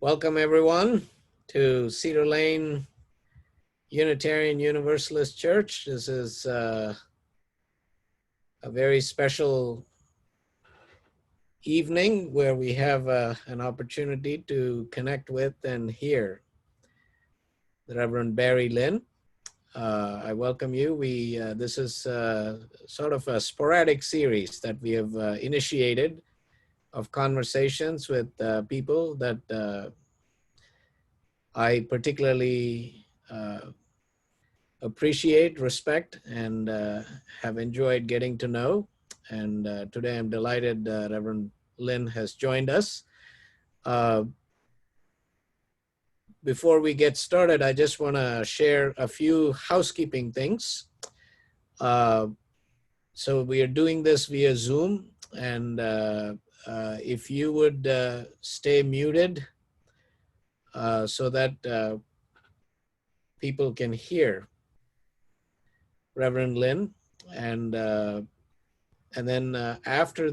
Welcome everyone to Cedar Lane Unitarian Universalist Church. This is a very special evening where we have an opportunity to connect with and hear the Reverend Barry Lynn. I welcome you. This is sort of a sporadic series that we have initiated of conversations with people that I particularly appreciate, respect, and have enjoyed getting to know. And today I'm delighted Reverend Lynn has joined us. Before we get started, I just want to share a few housekeeping things. So we are doing this via Zoom, and if you would stay muted so that people can hear Reverend Lynn, and then after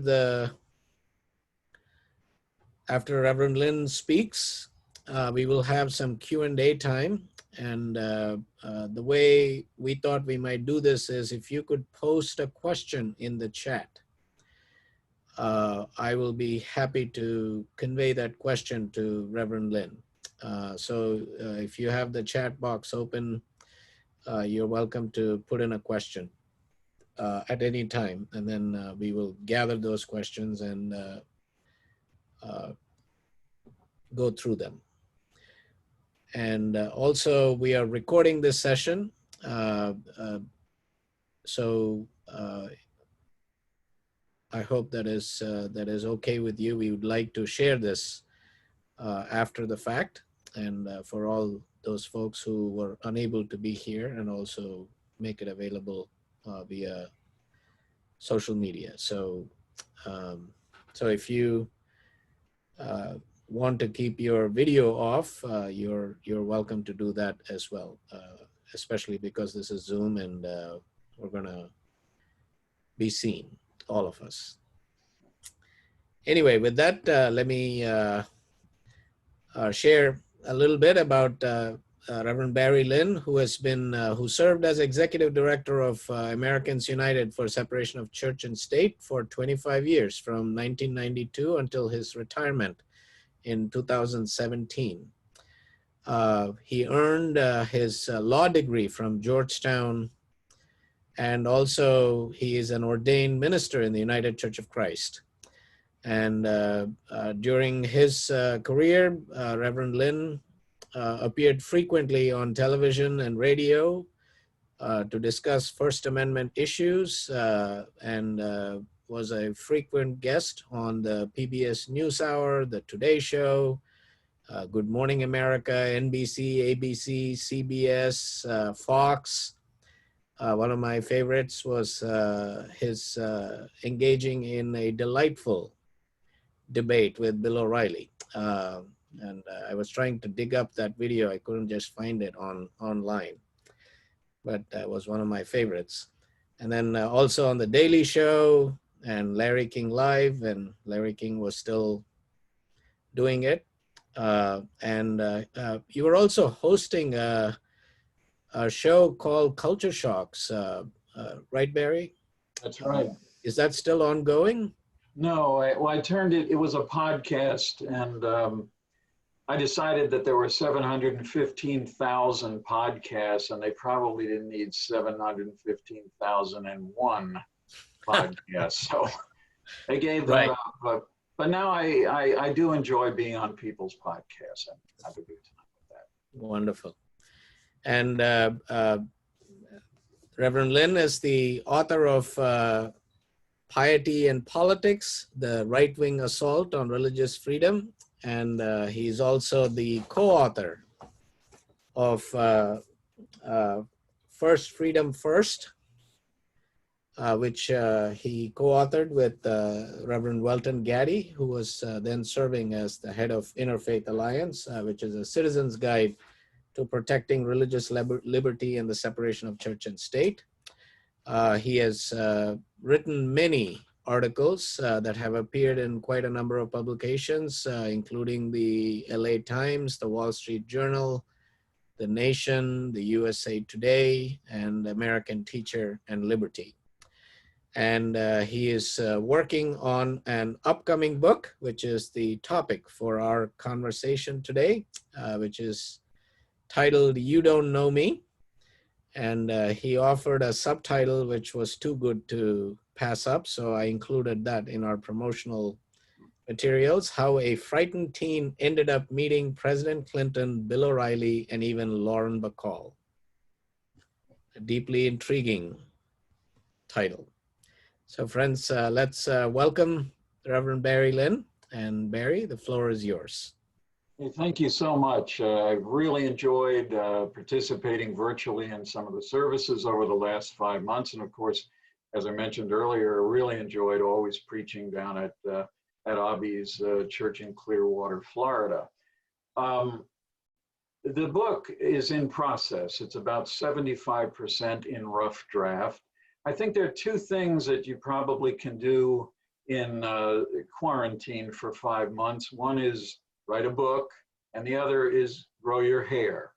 Reverend Lynn speaks, we will have some Q&A time. And the way we thought we might do this is if you could post a question in the chat, I will be happy to convey that question to Reverend Lynn. So if you have the chat box open, you're welcome to put in a question at any time, and then we will gather those questions and go through them. And also, we are recording this session, so I hope that is okay with you. We would like to share this after the fact, and for all those folks who were unable to be here, and also make it available via social media. So, so if you want to keep your video off, you're welcome to do that as well, especially because this is Zoom and we're gonna be seen, all of us. Anyway, with that, let me share a little bit about Reverend Barry Lynn, who served as Executive Director of Americans United for Separation of Church and State for 25 years, from 1992 until his retirement in 2017. He earned his law degree from Georgetown, and also he is an ordained minister in the United Church of Christ. And during his career, Reverend Lynn appeared frequently on television and radio to discuss First Amendment issues, and was a frequent guest on the PBS NewsHour, the Today Show, Good Morning America, NBC, ABC, CBS, Fox. One of my favorites was his engaging in a delightful debate with Bill O'Reilly. And I was trying to dig up that video. I couldn't just find it online, but that was one of my favorites. And then also on the Daily Show and Larry King Live, and Larry King was still doing it. And you were also hosting a show called Culture Shocks, right, Barry? That's right. Is that still ongoing? No, I turned it, it was a podcast, and I decided that there were 715,000 podcasts, and they probably didn't need 715,001 podcasts. So they gave that up. But now I do enjoy being on people's podcasts and have a good time with that. Wonderful. And Reverend Lynn is the author of Piety and Politics, the Right-Wing Assault on Religious Freedom. And he's also the co-author of First Freedom First, which he co-authored with Reverend Weldon, who was then serving as the head of Interfaith Alliance, which is a citizen's guide to protecting religious liberty and the separation of church and state. He has written many articles that have appeared in quite a number of publications, including the LA Times, the Wall Street Journal, the Nation, the USA Today, and American Teacher and Liberty. And he is working on an upcoming book, which is the topic for our conversation today, which is titled You Don't Know Me. And he offered a subtitle which was too good to pass up, so I included that in our promotional materials: How a Frightened Teen Ended Up Meeting President Clinton, Bill O'Reilly, and even Lauren Bacall. A deeply intriguing title. So friends, let's welcome Reverend Barry Lynn. And Barry, the floor is yours. Hey, thank you so much. I've really enjoyed participating virtually in some of the services over the last 5 months. And of course, as I mentioned earlier, I really enjoyed always preaching down at Abhi's church in Clearwater, Florida. The book is in process. It's about 75% in rough draft. I think there are two things that you probably can do in quarantine for 5 months. One is write a book, and the other is grow your hair.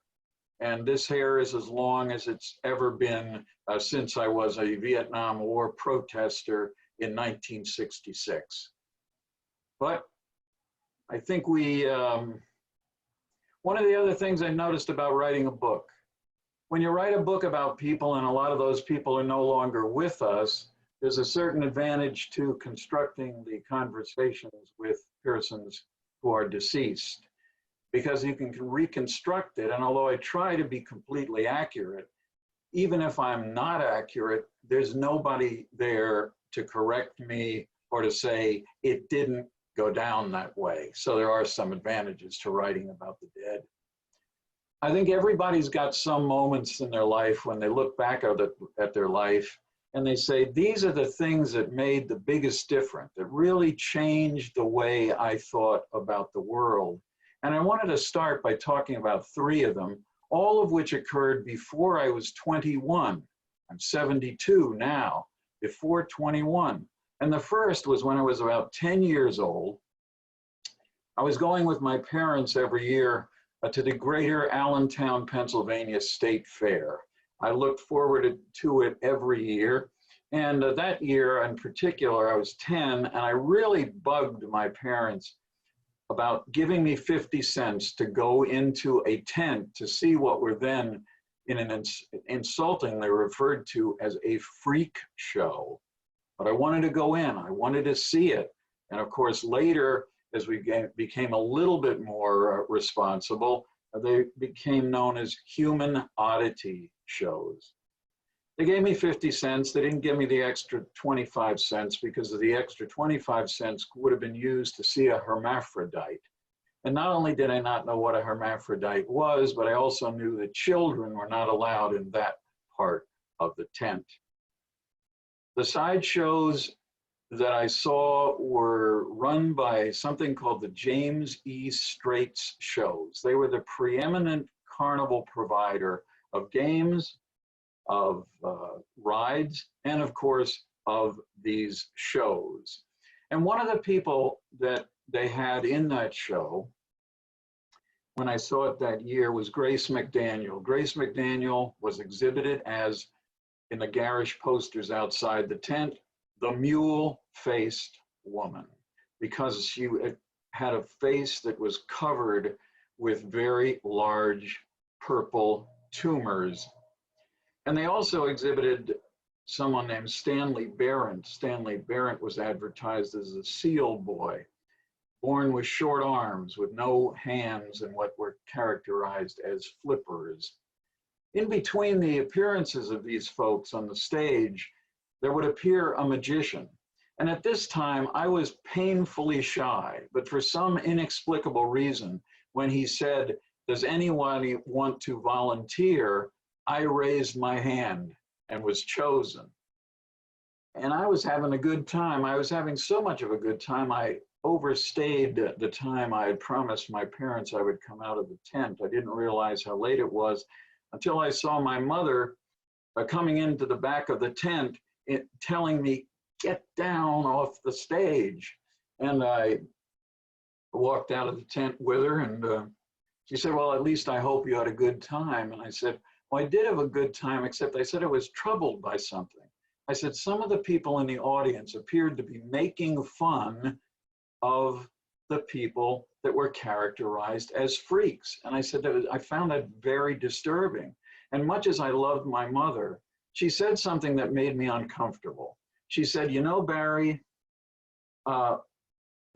And this hair is as long as it's ever been since I was a Vietnam War protester in 1966. But I think one of the other things I noticed about writing a book, when you write a book about people and a lot of those people are no longer with us, there's a certain advantage to constructing the conversations with persons who are deceased, because you can reconstruct it. And although I try to be completely accurate, even if I'm not accurate, there's nobody there to correct me or to say it didn't go down that way. So there are some advantages to writing about the dead. I think everybody's got some moments in their life when they look back at their life and they say, these are the things that made the biggest difference, that really changed the way I thought about the world. And I wanted to start by talking about 3 of them, all of which occurred before I was 21. I'm 72 now, before 21. And the first was when I was about 10 years old. I was going with my parents every year to the Greater Allentown, Pennsylvania State Fair. I looked forward to it every year. And that year in particular, I was 10, and I really bugged my parents about giving me 50 cents to go into a tent to see what were then in an insultingly referred to as a freak show. But I wanted to go in, I wanted to see it. And of course, later, as we became a little bit more responsible, they became known as human oddity shows. They gave me 50 cents. They didn't give me the extra 25 cents because the extra 25 cents would have been used to see a hermaphrodite. And not only did I not know what a hermaphrodite was, but I also knew that children were not allowed in that part of the tent. The sideshows that I saw were run by something called the James E. Straits shows. They were the preeminent carnival provider of games, of rides, and of course, of these shows. And one of the people that they had in that show, when I saw it that year, was Grace McDaniel. Grace McDaniel was exhibited as, in the garish posters outside the tent, the mule-faced woman, because she had a face that was covered with very large purple tumors. And they also exhibited someone named Stanley Barrett. Stanley Barrett was advertised as a seal boy, born with short arms, with no hands, and what were characterized as flippers. In between the appearances of these folks on the stage, there would appear a magician. And at this time, I was painfully shy, but for some inexplicable reason, when he said, "Does anyone want to volunteer?" I raised my hand and was chosen. And I was having a good time. I was having so much of a good time, I overstayed the time I had promised my parents I would come out of the tent. I didn't realize how late it was until I saw my mother coming into the back of the tent telling me, get down off the stage. And I walked out of the tent with her, and she said, well, at least I hope you had a good time. And I said, well, I did have a good time, except I said I was troubled by something. I said, some of the people in the audience appeared to be making fun of the people that were characterized as freaks. And I said, I found that very disturbing. And much as I loved my mother, she said something that made me uncomfortable. She said, you know, Barry,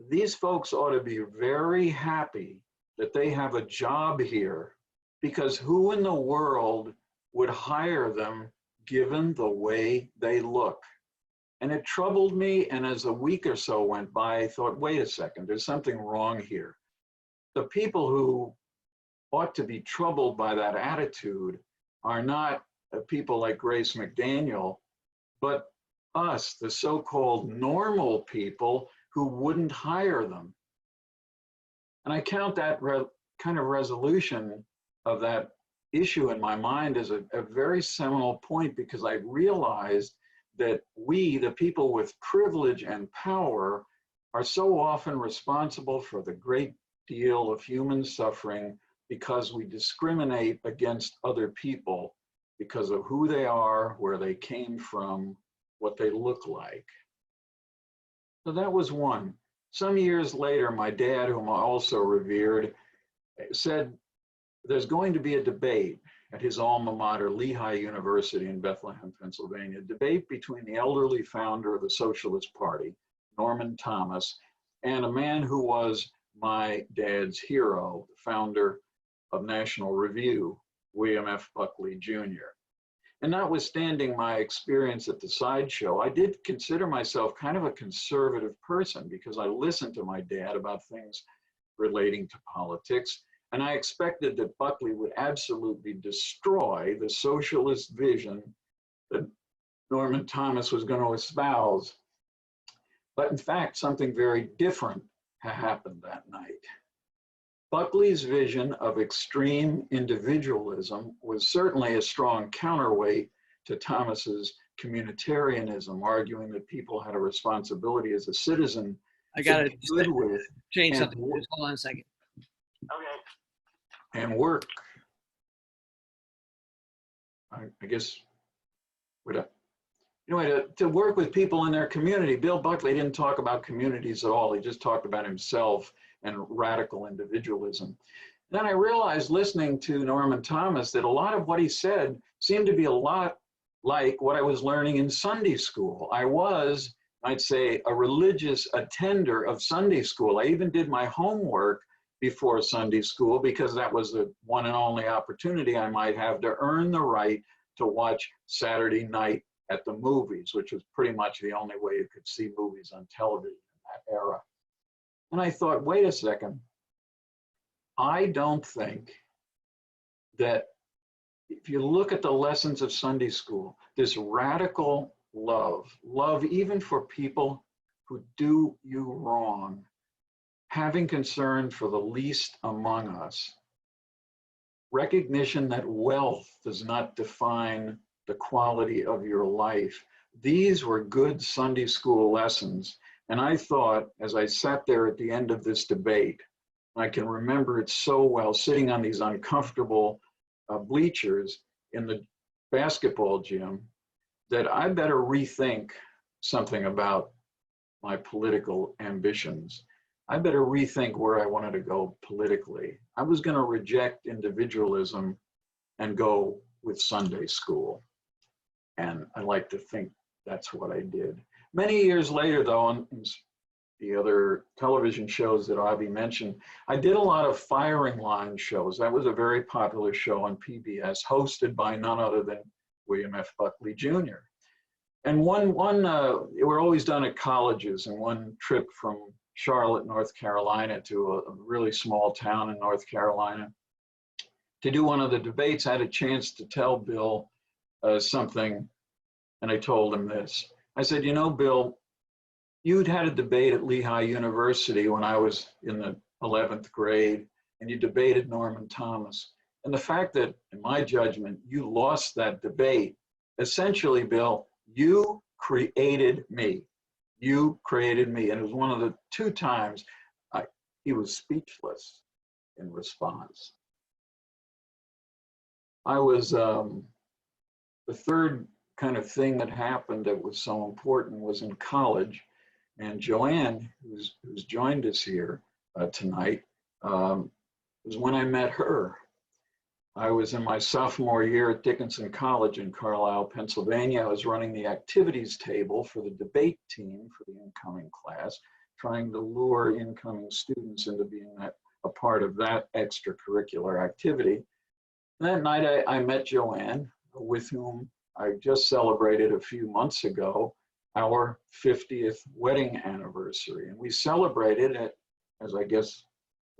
these folks ought to be very happy that they have a job here, because who in the world would hire them given the way they look? And it troubled me, and as a week or so went by, I thought, wait a second, there's something wrong here. The people who ought to be troubled by that attitude are not people like Grace McDaniel, but us, the so-called normal people who wouldn't hire them. And I count that kind of resolution of that issue in my mind as a very seminal point, because I realized that we, the people with privilege and power, are so often responsible for the great deal of human suffering because we discriminate against other people because of who they are, where they came from, what they look like. So that was one. Some years later, my dad, whom I also revered, said there's going to be a debate at his alma mater, Lehigh University in Bethlehem, Pennsylvania, debate between the elderly founder of the Socialist Party, Norman Thomas, and a man who was my dad's hero, the founder of National Review, William F. Buckley Jr. And notwithstanding my experience at the sideshow, I did consider myself kind of a conservative person because I listened to my dad about things relating to politics. And I expected that Buckley would absolutely destroy the socialist vision that Norman Thomas was going to espouse. But in fact, something very different happened that night. Buckley's vision of extreme individualism was certainly a strong counterweight to Thomas's communitarianism, arguing that people had a responsibility as a citizen I got to live with change and something. Just hold on a second. Okay. And work. I guess, anyway, to work with people in their community. Bill Buckley didn't talk about communities at all. He just talked about himself and radical individualism. Then I realized, listening to Norman Thomas, that a lot of what he said seemed to be a lot like what I was learning in Sunday school. I was, I'd say, a religious attender of Sunday school. I even did my homework before Sunday school because that was the one and only opportunity I might have to earn the right to watch Saturday night at the movies, which was pretty much the only way you could see movies on television in that era. And I thought, wait a second, I don't think that if you look at the lessons of Sunday school, this radical love even for people who do you wrong, having concern for the least among us, recognition that wealth does not define the quality of your life. These were good Sunday school lessons. And I thought, as I sat there at the end of this debate, I can remember it so well, sitting on these uncomfortable bleachers in the basketball gym, that I better rethink something about my political ambitions. I better rethink where I wanted to go politically. I was going to reject individualism and go with Sunday school. And I like to think that's what I did. Many years later, though, on the other television shows that Abhi mentioned, I did a lot of firing line shows. That was a very popular show on PBS, hosted by none other than William F. Buckley Jr. And we're always done at colleges, and one trip from Charlotte, North Carolina to a really small town in North Carolina to do one of the debates, I had a chance to tell Bill something, and I told him this. I said, you know, Bill, you'd had a debate at Lehigh University when I was in the 11th grade, and you debated Norman Thomas. And the fact that, in my judgment, you lost that debate, essentially, Bill, you created me. You created me. And it was one of the 2 times he was speechless in response. I was, the third kind of thing that happened that was so important was in college. And Joanne, who's joined us here tonight, was when I met her. I was in my sophomore year at Dickinson College in Carlisle, Pennsylvania. I was running the activities table for the debate team for the incoming class, trying to lure incoming students into being a part of that extracurricular activity. And that night I met Joanne, with whom I just celebrated a few months ago our 50th wedding anniversary. And we celebrated it, as I guess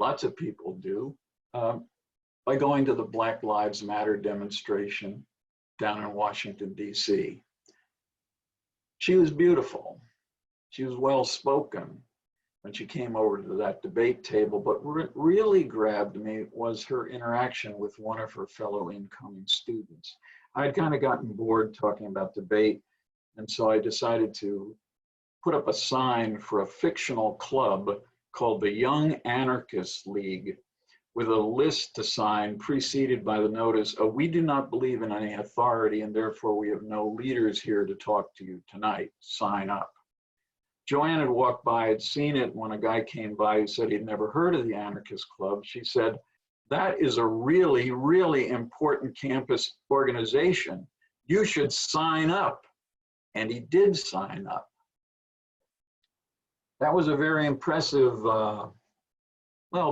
lots of people do, by going to the Black Lives Matter demonstration down in Washington, D.C. She was beautiful. She was well-spoken when she came over to that debate table, but what really grabbed me was her interaction with one of her fellow incoming students. I'd kind of gotten bored talking about debate, and so I decided to put up a sign for a fictional club called the Young Anarchist League, with a list to sign preceded by the notice, we do not believe in any authority and therefore we have no leaders here to talk to you tonight, sign up. Joanne had walked by, had seen it when a guy came by who said he'd never heard of the Anarchist Club. She said, that is a really, really important campus organization. You should sign up. And he did sign up. That was a very impressive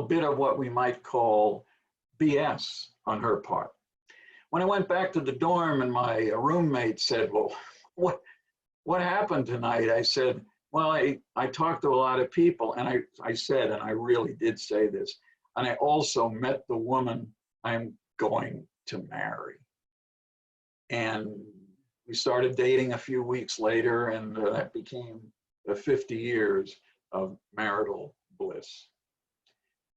bit of what we might call BS on her part. When I went back to the dorm and my roommate said, well, what happened tonight? I said, well, I talked to a lot of people, and I said, and I really did say this, and I also met the woman I'm going to marry. And we started dating a few weeks later, and that became 50 years of marital bliss.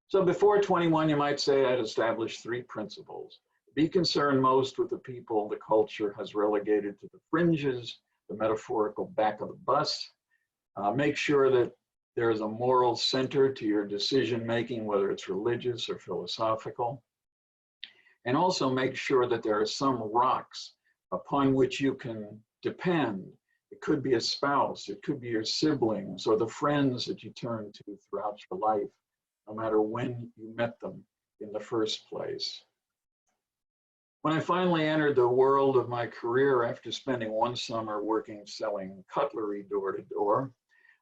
So before 21, you might say I'd established 3 principles. Be concerned most with the people the culture has relegated to the fringes, the metaphorical back of the bus. Make sure that there is a moral center to your decision-making, whether it's religious or philosophical. And also make sure that there are some rocks upon which you can depend. It could be a spouse, it could be your siblings, or the friends that you turn to throughout your life, no matter when you met them in the first place. When I finally entered the world of my career after spending one summer working selling cutlery door to door,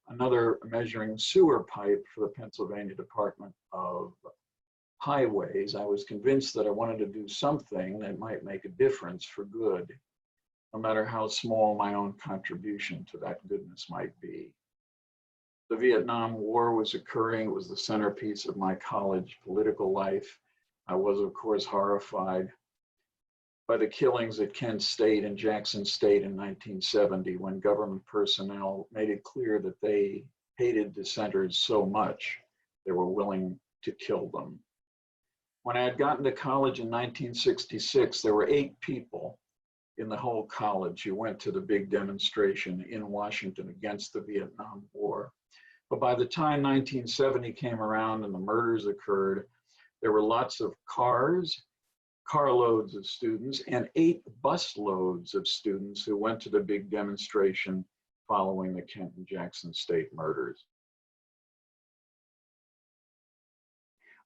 another measuring sewer pipe for the Pennsylvania Department of Highways, I was convinced that I wanted to do something that might make a difference for good, no matter how small my own contribution to that goodness might be. The Vietnam War was occurring. It was the centerpiece of my college political life. I was, of course, horrified by the killings at Kent State and Jackson State in 1970, when government personnel made it clear that they hated dissenters so much they were willing to kill them. When I had gotten to college in 1966, there were 8 people in the whole college who went to the big demonstration in Washington against the Vietnam War. But by the time 1970 came around and the murders occurred, there were lots of cars, carloads of students, and 8 busloads of students who went to the big demonstration following the Kent and Jackson State murders.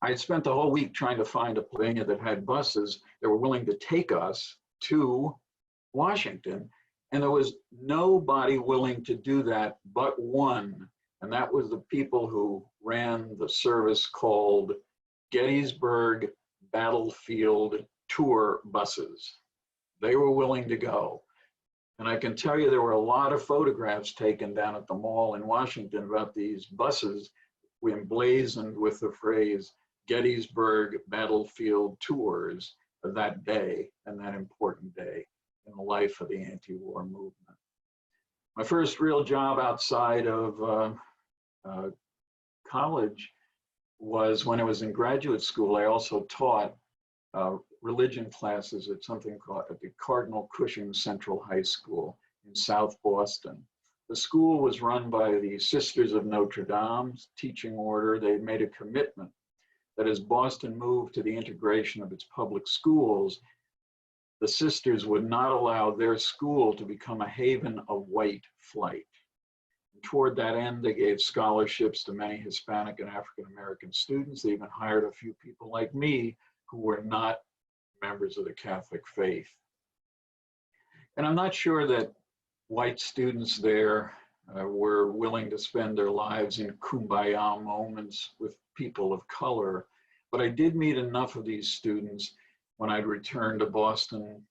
I had spent the whole week trying to find a Pennsylvania that had buses that were willing to take us to Washington, and there was nobody willing to do that but one, and that was the people who ran the service called Gettysburg Battlefield Tour Buses. They were willing to go. And I can tell you there were a lot of photographs taken down at the mall in Washington about these buses emblazoned with the phrase Gettysburg Battlefield Tours that day, and that important day in the life of the anti-war movement. My first real job outside of college was when I was in graduate school. I also taught religion classes at something called at the Cardinal Cushing Central High School in South Boston. The school was run by the Sisters of Notre Dame's teaching order. They made a commitment that as Boston moved to the integration of its public schools, the sisters would not allow their school to become a haven of white flight. And toward that end, they gave scholarships to many Hispanic and African American students. They even hired a few people like me who were not members of the Catholic faith. And I'm not sure that white students there were willing to spend their lives in kumbaya moments with people of color, but I did meet enough of these students when I'd return to Boston,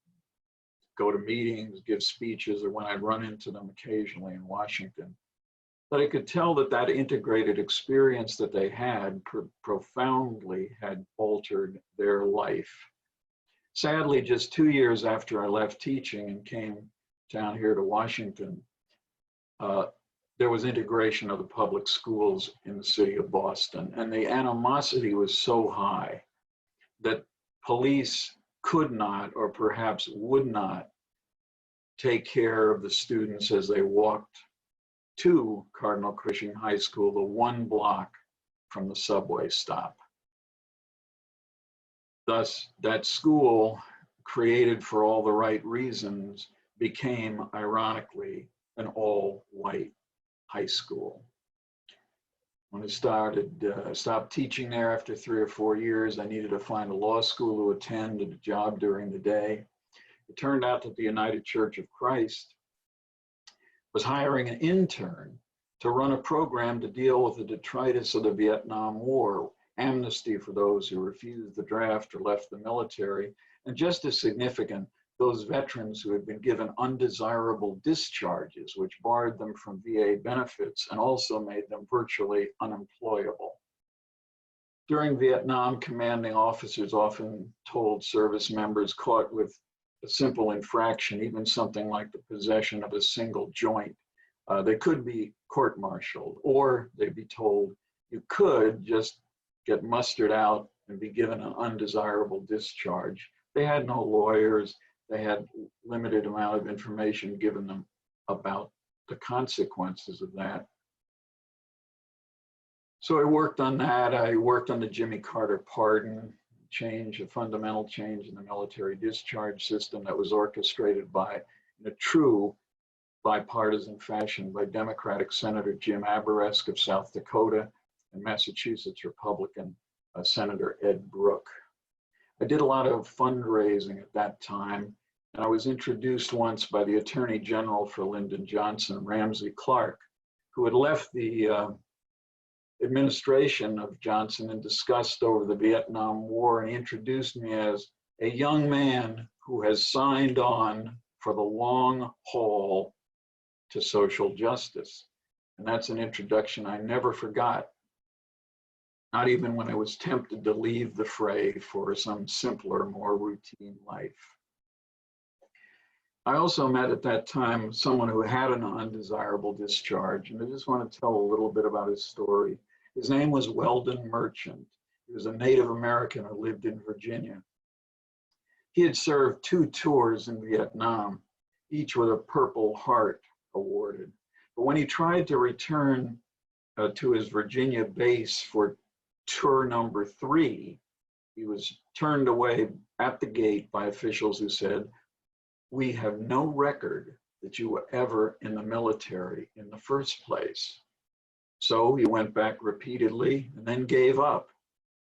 go to meetings, give speeches, or when I'd run into them occasionally in Washington, that I could tell that that integrated experience that they had profoundly had altered their life. Sadly, just 2 years after I left teaching and came down here to Washington, there was integration of the public schools in the city of Boston, and the animosity was so high that police could not, or perhaps would not, take care of the students as they walked to Cardinal Cushing High School, the 1 block from the subway stop. Thus, that school, created for all the right reasons, became, ironically, an all-white high school. When I stopped teaching there after 3 or 4 years, I needed to find a law school to attend and a job during the day. It turned out that the United Church of Christ was hiring an intern to run a program to deal with the detritus of the Vietnam War, amnesty for those who refused the draft or left the military, and just as significant, those veterans who had been given undesirable discharges, which barred them from VA benefits and also made them virtually unemployable. During Vietnam, commanding officers often told service members caught with a simple infraction, even something like the possession of a single joint, they could be court-martialed, or they'd be told you could just get mustered out and be given an undesirable discharge. They had no lawyers. They had limited amount of information given them about the consequences of that. So I worked on that. I worked on the Jimmy Carter pardon, a fundamental change in the military discharge system that was orchestrated by, in a true bipartisan fashion, by Democratic Senator Jim Aberesk of South Dakota and Massachusetts Republican Senator Ed Brooke. I did a lot of fundraising at that time, and I was introduced once by the Attorney General for Lyndon Johnson, Ramsey Clark, who had left the administration of Johnson in disgust over the Vietnam War, and he introduced me as a young man who has signed on for the long haul to social justice. And that's an introduction I never forgot, not even when I was tempted to leave the fray for some simpler, more routine life. I also met at that time someone who had an undesirable discharge, and I just want to tell a little bit about his story. His name was Weldon Merchant. He was a Native American who lived in Virginia. He had served 2 tours in Vietnam, each with a Purple Heart awarded. But when he tried to return to his Virginia base for tour number 3, he was turned away at the gate by officials who said, "We have no record that you were ever in the military in the first place." So he went back repeatedly and then gave up.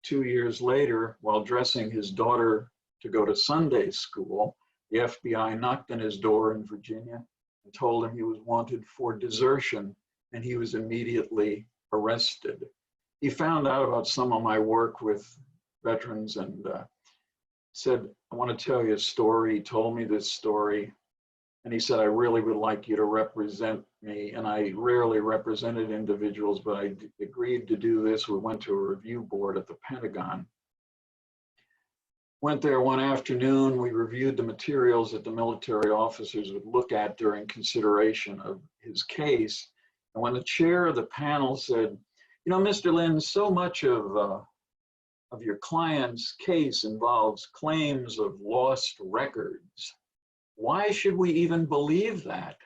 2 years later, while dressing his daughter to go to Sunday school, the FBI knocked on his door in Virginia and told him he was wanted for desertion, and he was immediately arrested. He found out about some of my work with veterans and said, "I want to tell you a story." He told me this story, and he said, "I really would like you to represent me." And I rarely represented individuals, but I agreed to do this. We went to a review board at the Pentagon. Went there one afternoon. We reviewed the materials that the military officers would look at during consideration of his case. And when the chair of the panel said, "You know, Mr. Lynn, so much of your client's case involves claims of lost records. Why should we even believe that?"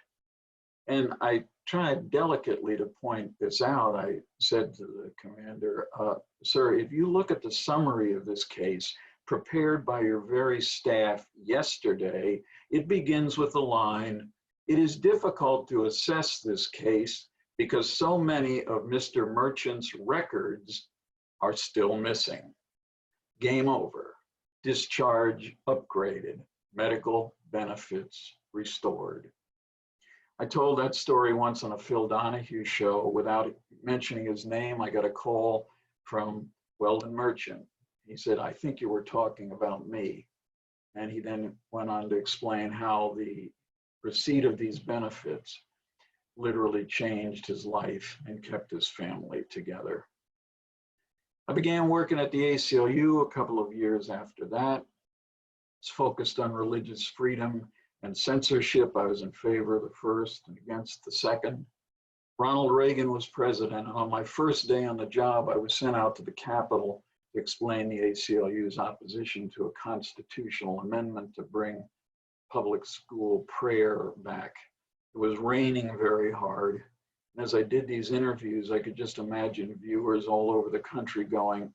And I tried delicately to point this out. I said to the commander, sir, if you look at the summary of this case prepared by your very staff yesterday, it begins with the line, "It is difficult to assess this case because so many of Mr. Merchant's records are still missing. Game over. Discharge upgraded. Medical benefits restored." I told that story once on a Phil Donahue show without mentioning his name. I got a call from Weldon Merchant. He said, "I think you were talking about me." And he then went on to explain how the receipt of these benefits literally changed his life and kept his family together. I began working at the ACLU a couple of years after that. It's focused on religious freedom and censorship. I was in favor of the first and against the second. Ronald Reagan was president, and on my first day on the job, I was sent out to the Capitol to explain the ACLU's opposition to a constitutional amendment to bring public school prayer back. It was raining very hard. And as I did these interviews, I could just imagine viewers all over the country going,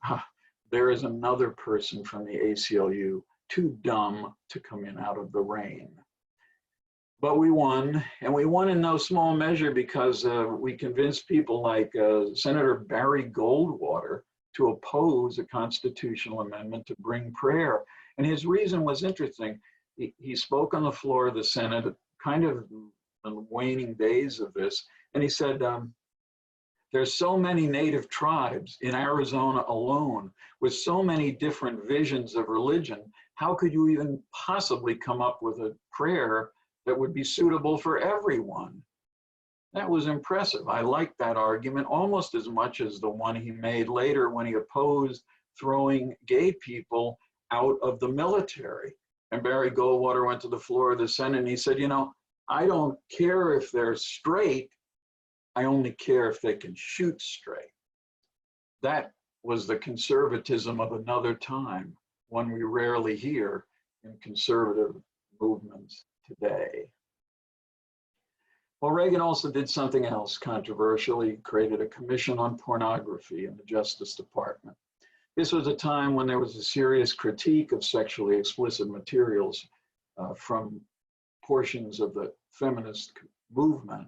there is another person from the ACLU too dumb to come in out of the rain. But we won, and we won in no small measure because we convinced people like Senator Barry Goldwater to oppose a constitutional amendment to bring prayer. And his reason was interesting. He spoke on the floor of the Senate, kind of in the waning days of this, and he said, there's so many native tribes in Arizona alone with so many different visions of religion. How could you even possibly come up with a prayer that would be suitable for everyone? That was impressive. I liked that argument almost as much as the one he made later when he opposed throwing gay people out of the military. And Barry Goldwater went to the floor of the Senate and he said, you know, I don't care if they're straight, I only care if they can shoot straight. That was the conservatism of another time, one we rarely hear in conservative movements today. Well, Reagan also did something else controversial. He created a commission on pornography in the Justice Department. This was a time when there was a serious critique of sexually explicit materials from portions of the feminist movement.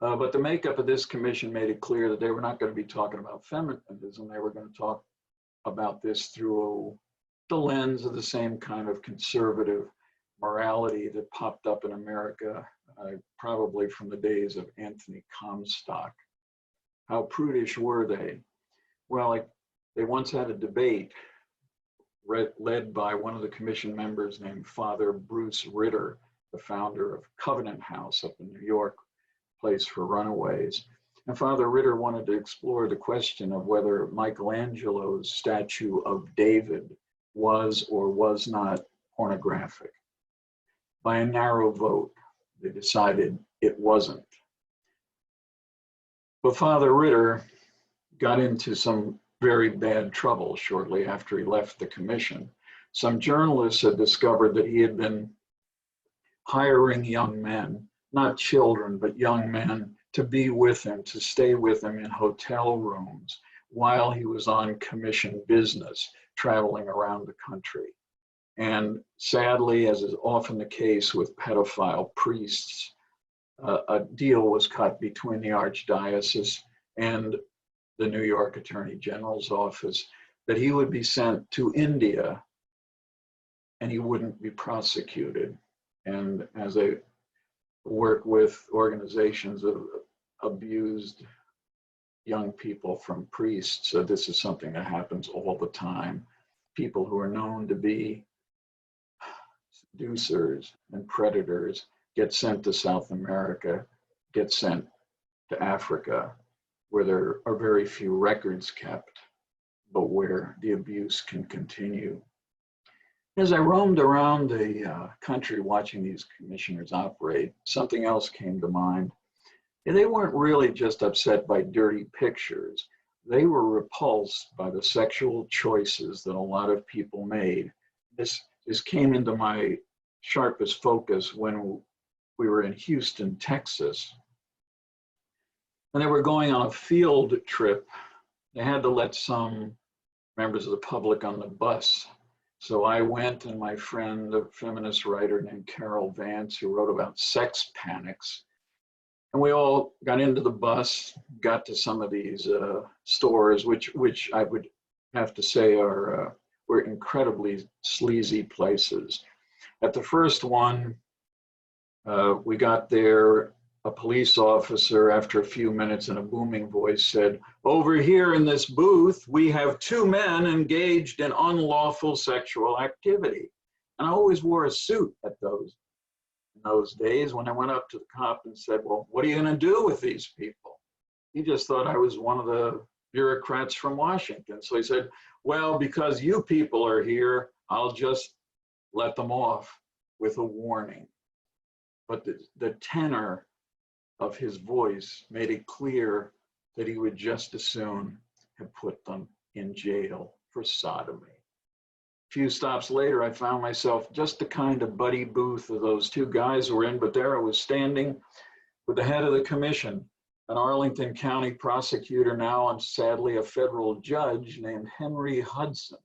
But the makeup of this commission made it clear that they were not going to be talking about feminism. They were going to talk about this through the lens of the same kind of conservative morality that popped up in America, probably from the days of Anthony Comstock. How prudish were they? Well, they once had a debate led by one of the commission members named Father Bruce Ritter, the founder of Covenant House up in New York, place for runaways. And Father Ritter wanted to explore the question of whether Michelangelo's statue of David was or was not pornographic. By a narrow vote, they decided it wasn't. But Father Ritter got into some very bad trouble shortly after he left the commission. Some journalists had discovered that he had been hiring young men, not children, but young men, to be with him, to stay with him in hotel rooms while he was on commission business, traveling around the country. And sadly, as is often the case with pedophile priests, a deal was cut between the Archdiocese and the New York Attorney General's office that he would be sent to India and he wouldn't be prosecuted. And as I work with organizations of abused young people from priests, so this is something that happens all the time. People who are known to be seducers and predators get sent to South America, get sent to Africa, where there are very few records kept, but where the abuse can continue. As I roamed around the country watching these commissioners operate, something else came to mind. And they weren't really just upset by dirty pictures. They were repulsed by the sexual choices that a lot of people made. This came into my sharpest focus when we were in Houston, Texas, And they were going on a field trip. They had to let some members of the public on the bus. So I went, and my friend, a feminist writer named Carol Vance, who wrote about sex panics, and we all got into the bus, got to some of these stores, which I would have to say were incredibly sleazy places. At the first one, we got there, a police officer, after a few minutes, in a booming voice said, "Over here in this booth, we have 2 men engaged in unlawful sexual activity." And I always wore a suit at those days. When I went up to the cop and said, "Well, what are you going to do with these people?" He just thought I was one of the bureaucrats from Washington. So he said, "Well, because you people are here, I'll just let them off with a warning." But the tenor of his voice made it clear that he would just as soon have put them in jail for sodomy. A few stops later, I found myself just the kind of buddy booth of those 2 guys were in, but there I was standing with the head of the commission, an Arlington County prosecutor now, and sadly a federal judge named Henry Hudson.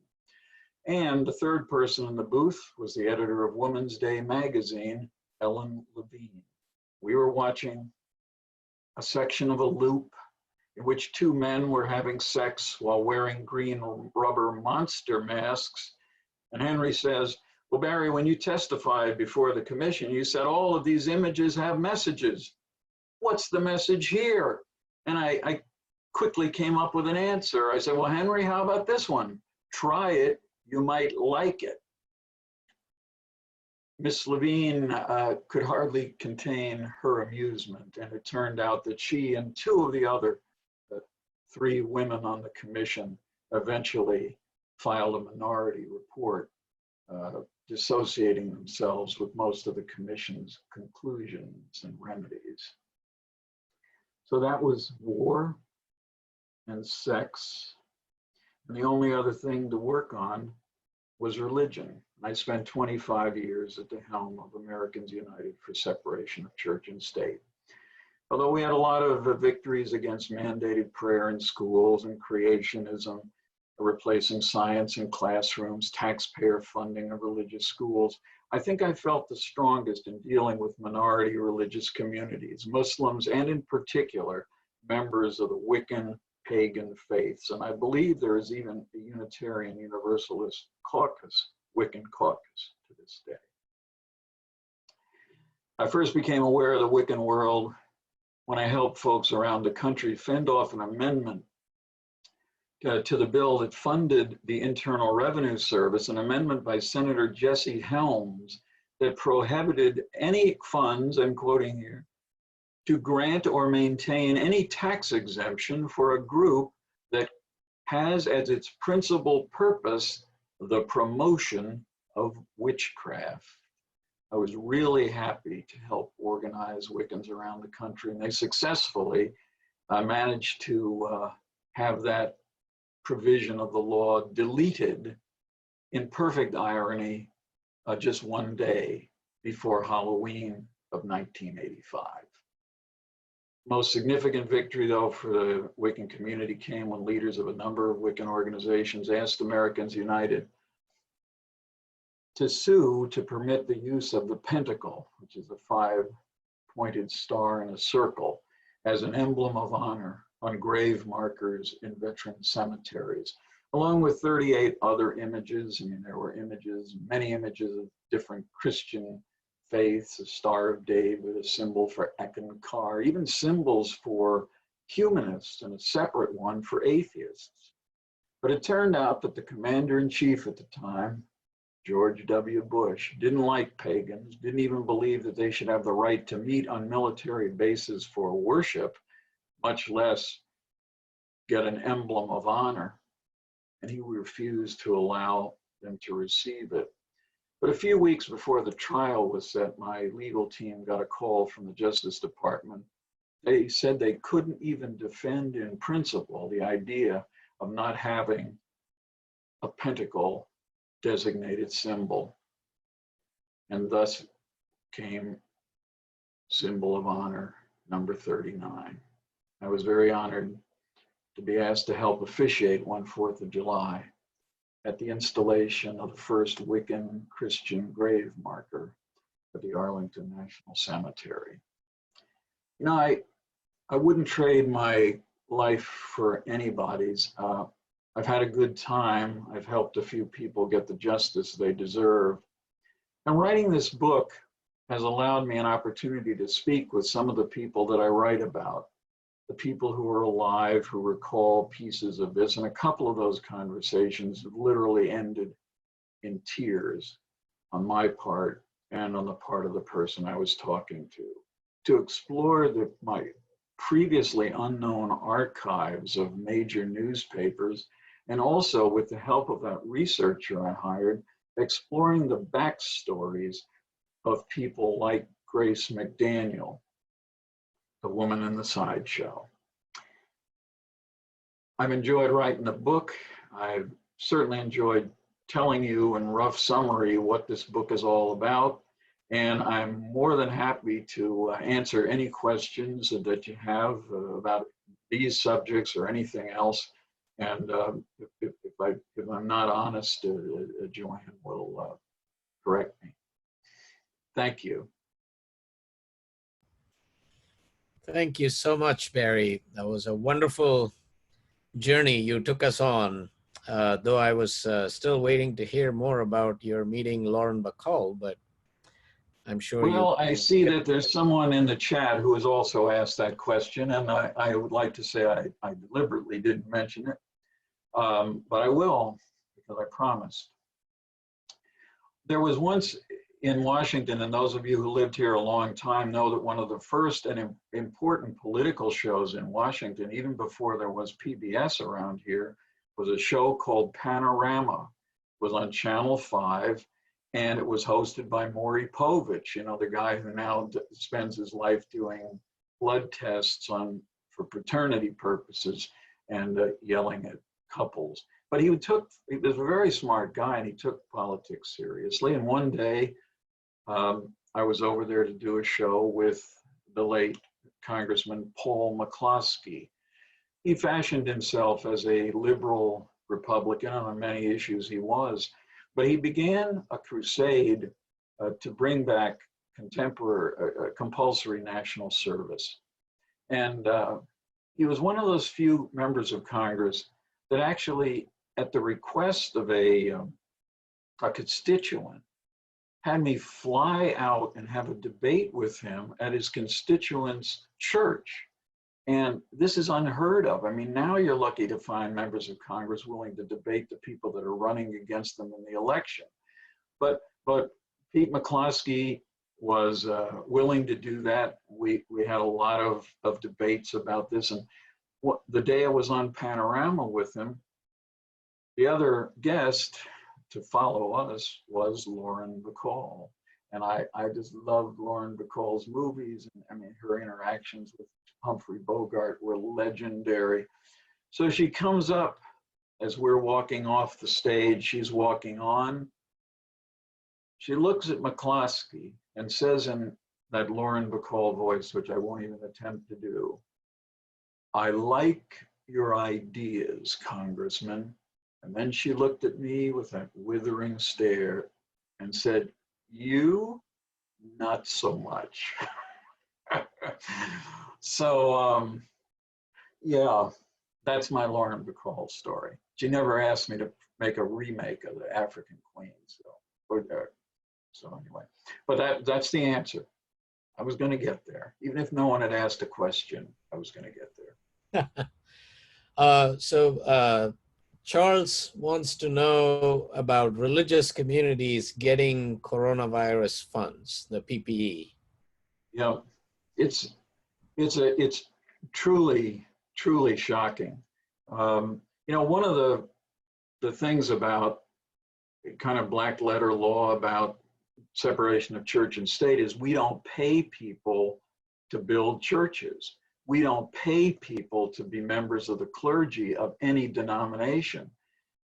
And the third person in the booth was the editor of Woman's Day magazine, Ellen Levine. We were watching a section of a loop in which 2 men were having sex while wearing green rubber monster masks. And Henry says, "Well, Barry, when you testified before the commission, you said all of these images have messages. What's the message here?" And I quickly came up with an answer. I said, "Well, Henry, how about this one? Try it, you might like it." Miss Levine could hardly contain her amusement, and it turned out that she and 2 of the other 3 women on the commission eventually filed a minority report dissociating themselves with most of the commission's conclusions and remedies. So that was war and sex, and the only other thing to work on was religion. I spent 25 years at the helm of Americans United for Separation of Church and State. Although we had a lot of victories against mandated prayer in schools and creationism, replacing science in classrooms, taxpayer funding of religious schools, I think I felt the strongest in dealing with minority religious communities, Muslims, and in particular, members of the Wiccan pagan faiths. And I believe there is even a Unitarian Universalist caucus, Wiccan caucus, to this day. I first became aware of the Wiccan world when I helped folks around the country fend off an amendment to the bill that funded the Internal Revenue Service, an amendment by Senator Jesse Helms that prohibited any funds, I'm quoting here, to grant or maintain any tax exemption for a group that has as its principal purpose the promotion of witchcraft. I was really happy to help organize Wiccans around the country, and they successfully managed to have that provision of the law deleted in perfect irony just one day before Halloween of 1985. Most significant victory, though, for the Wiccan community came when leaders of a number of Wiccan organizations asked Americans United to sue to permit the use of the pentacle, which is a 5-pointed star in a circle, as an emblem of honor on grave markers in veteran cemeteries, along with 38 other images. I mean, there were images, many images of different Christian faiths, a Star of David, a symbol for Eckankar, even symbols for humanists and a separate one for atheists. But it turned out that the commander-in-chief at the time, George W. Bush, didn't like pagans, didn't even believe that they should have the right to meet on military bases for worship, much less get an emblem of honor. And he refused to allow them to receive it. But a few weeks before the trial was set, my legal team got a call from the Justice Department. They said they couldn't even defend in principle the idea of not having a pentacle designated symbol. And thus came symbol of honor number 39. I was very honored to be asked to help officiate one 4th of July at the installation of the first Wiccan Christian grave marker at the Arlington National Cemetery. You know, I wouldn't trade my life for anybody's. I've had a good time. I've helped a few people get the justice they deserve. And writing this book has allowed me an opportunity to speak with some of the people that I write about, the people who are alive, who recall pieces of this. And a couple of those conversations have literally ended in tears on my part and on the part of the person I was talking to explore my previously unknown archives of major newspapers, and also with the help of that researcher I hired, exploring the backstories of people like Grace McDaniel, the woman in the sideshow. I've enjoyed writing the book. I've certainly enjoyed telling you in rough summary what this book is all about. And I'm more than happy to answer any questions that you have about these subjects or anything else. And if I'm not honest, Joanne will correct me. Thank you. Thank you so much, Barry. That was a wonderful journey you took us on, though I was still waiting to hear more about your meeting Lauren Bacall, but I'm sure Well, I see that there's someone in the chat who has also asked that question, and I would like to say I deliberately didn't mention it, but I will, because I promised. There was once in Washington, and those of you who lived here a long time know that one of the first and important political shows in Washington, even before there was PBS around here, was a show called Panorama. It was on Channel 5, and it was hosted by Maury Povich, you know, the guy who now spends his life doing blood tests for paternity purposes and yelling at couples. But he was a very smart guy, and he took politics seriously. And one day, I was over there to do a show with the late Congressman Paul McCloskey. He fashioned himself as a liberal Republican, and on many issues he was, but he began a crusade to bring back compulsory national service. And he was one of those few members of Congress that actually, at the request of a constituent, had me fly out and have a debate with him at his constituent's church. And this is unheard of. I mean, now you're lucky to find members of Congress willing to debate the people that are running against them in the election. But Pete McCloskey was willing to do that. We had a lot of debates about this. And the day I was on Panorama with him, the other guest to follow us was Lauren Bacall. And I just loved Lauren Bacall's movies. And I mean, her interactions with Humphrey Bogart were legendary. So she comes up as we're walking off the stage, she's walking on. She looks at McCloskey and says in that Lauren Bacall voice, which I won't even attempt to do, "I like your ideas, Congressman." And then she looked at me with that withering stare and said, "You, not so much." So, yeah, that's my Lauren Bacall story. She never asked me to make a remake of the African Queen. So anyway, but that's the answer. I was going to get there. Even if no one had asked a question, I was going to get there. Charles wants to know about religious communities getting coronavirus funds, the PPE. Yeah, it's truly shocking. You know, one of the things about kind of black letter law about separation of church and state is we don't pay people to build churches. We don't pay people to be members of the clergy of any denomination.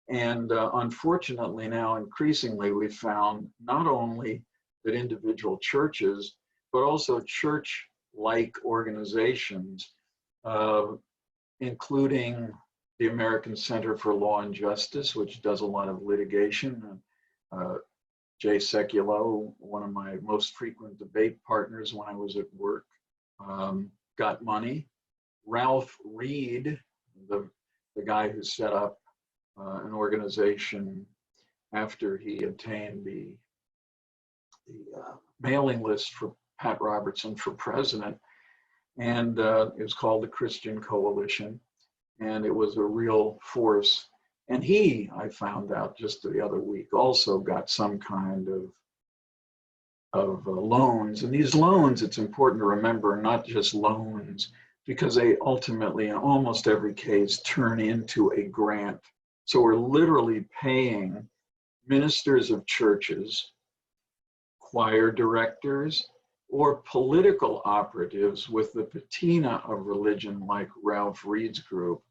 And unfortunately now, increasingly, we've found not only that individual churches, but also church-like organizations including the American Center for Law and Justice, which does a lot of litigation. Jay Sekulow, one of my most frequent debate partners when I was at work, got money. Ralph Reed, the guy who set up an organization after he obtained the mailing list for Pat Robertson for president, and it was called the Christian Coalition, and it was a real force. And he, I found out just the other week, also got some kind of loans. And these loans, it's important to remember, are not just loans, because they ultimately, in almost every case, turn into a grant. So we're literally paying ministers of churches, choir directors, or political operatives with the patina of religion, like Ralph Reed's group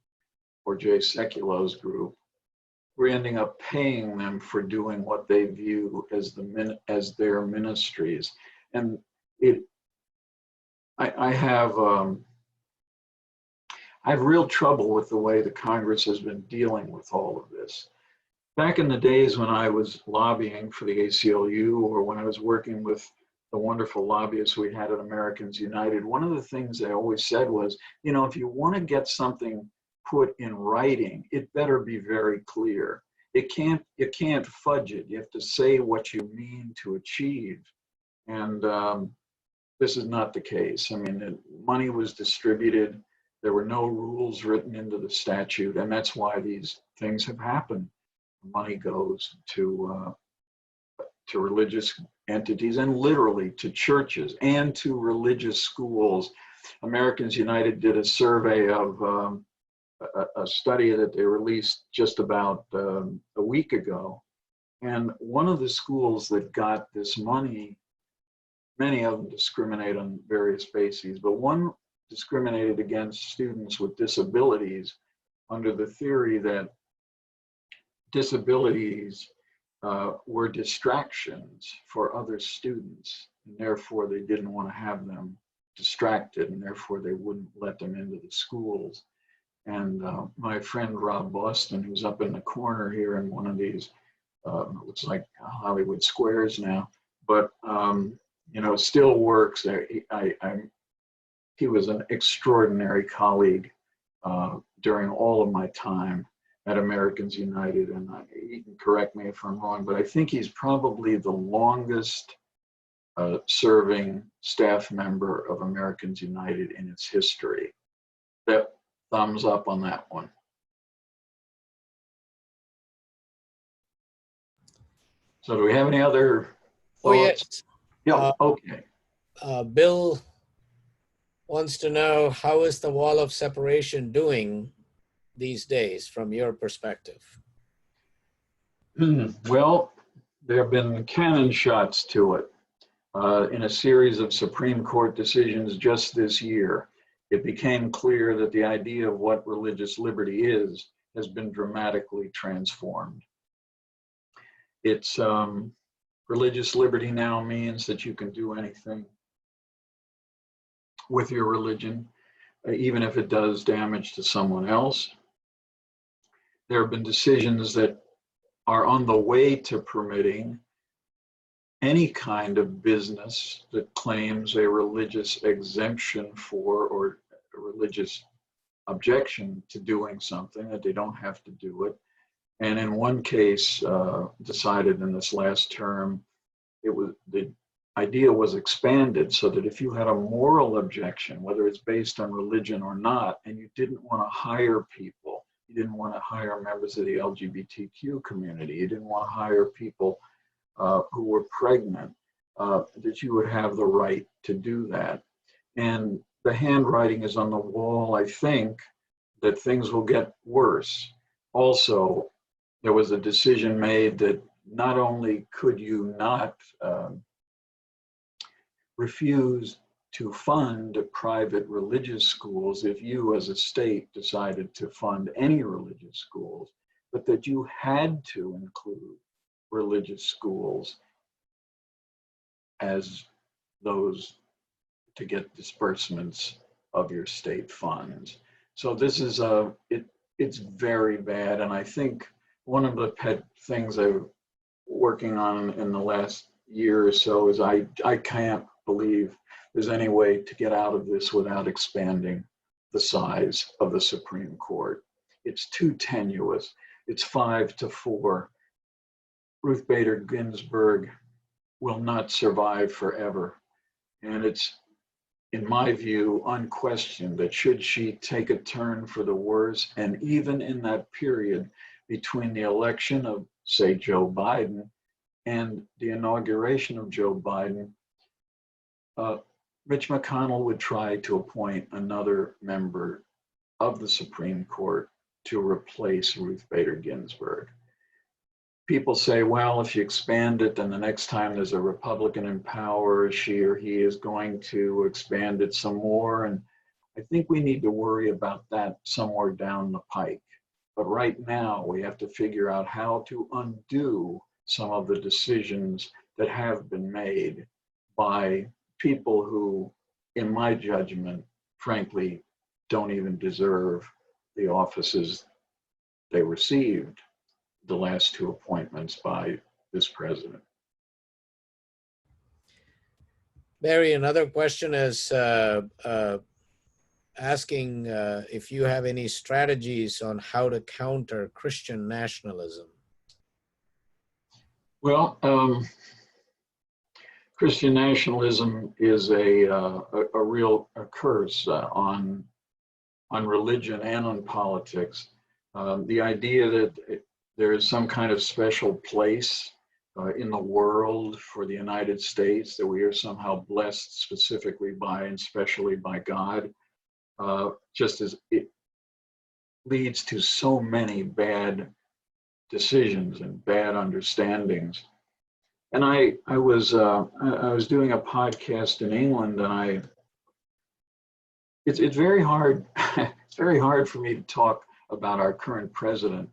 or Jay Sekulow's group. We're ending up paying them for doing what they view as their ministries. And I have real trouble with the way the Congress has been dealing with all of this. Back in the days when I was lobbying for the ACLU, or when I was working with the wonderful lobbyists we had at Americans United, one of the things they always said was, you know, if you want to get something put in writing, it better be very clear. You can't fudge it. You have to say what you mean to achieve. And this is not the case. I mean, money was distributed. There were no rules written into the statute, and that's why these things have happened. Money goes to religious entities, and literally to churches and to religious schools. Americans United did a survey of a study that they released just about a week ago. And one of the schools that got this money, many of them discriminate on various bases, but one discriminated against students with disabilities under the theory that disabilities were distractions for other students, and therefore they didn't want to have them distracted, and therefore they wouldn't let them into the schools. And my friend Rob Boston, who's up in the corner here in one of these, looks like Hollywood Squares now, but you know, still works there. He was an extraordinary colleague during all of my time at Americans United, and he can correct me if I'm wrong, but I think he's probably the longest serving staff member of Americans United in its history. That thumbs up on that one. So do we have any other thoughts? Oh, yes. Yeah, okay. Bill wants to know, how is the wall of separation doing these days from your perspective? Well, there have been cannon shots to it in a series of Supreme Court decisions just this year. It became clear that the idea of what religious liberty is has been dramatically transformed. It's religious liberty now means that you can do anything with your religion, even if it does damage to someone else. There have been decisions that are on the way to permitting any kind of business that claims a religious exemption for, or a religious objection to doing something, that they don't have to do it. And in one case decided in this last term, the idea was expanded so that if you had a moral objection, whether it's based on religion or not, and you didn't want to hire people, you didn't want to hire members of the LGBTQ community, you didn't want to hire people who were pregnant, that you would have the right to do that. And the handwriting is on the wall, I think, that things will get worse. Also, there was a decision made that not only could you not refuse to fund private religious schools if you as a state decided to fund any religious schools, but that you had to include religious schools as those to get disbursements of your state funds. So this is it's very bad. And I think one of the pet things I'm working on in the last year or so is I can't believe there's any way to get out of this without expanding the size of the Supreme Court. It's too tenuous. It's 5-4. Ruth Bader Ginsburg will not survive forever. And it's, in my view, unquestioned that should she take a turn for the worse, and even in that period between the election of, say, Joe Biden and the inauguration of Joe Biden, Mitch McConnell would try to appoint another member of the Supreme Court to replace Ruth Bader Ginsburg. People say, well, if you expand it, then the next time there's a Republican in power, she or he is going to expand it some more. And I think we need to worry about that somewhere down the pike. But right now, we have to figure out how to undo some of the decisions that have been made by people who, in my judgment, frankly, don't even deserve the offices they received the last two appointments by this president. Barry, another question is asking if you have any strategies on how to counter Christian nationalism. Well, Christian nationalism is a real curse on religion and on politics. The idea that there is some kind of special place in the world for the United States, that we are somehow blessed specifically by and specially by God, just as it leads to so many bad decisions and bad understandings. And I was doing a podcast in England, and it's very hard. It's very hard for me to talk about our current president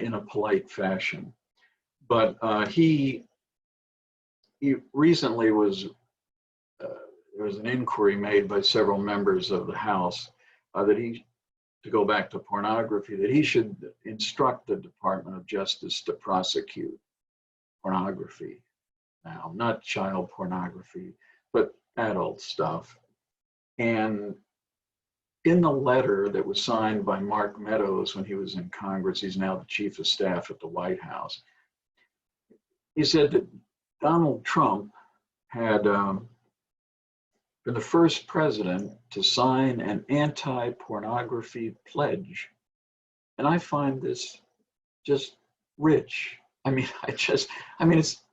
in a polite fashion. But he recently was, there was an inquiry made by several members of the House that he, to go back to pornography, that he should instruct the Department of Justice to prosecute pornography now, not child pornography, but adult stuff. And in the letter that was signed by Mark Meadows when he was in Congress, he's now the chief of staff at the White House, he said that Donald Trump had been the first president to sign an anti-pornography pledge. And I find this just rich. I mean,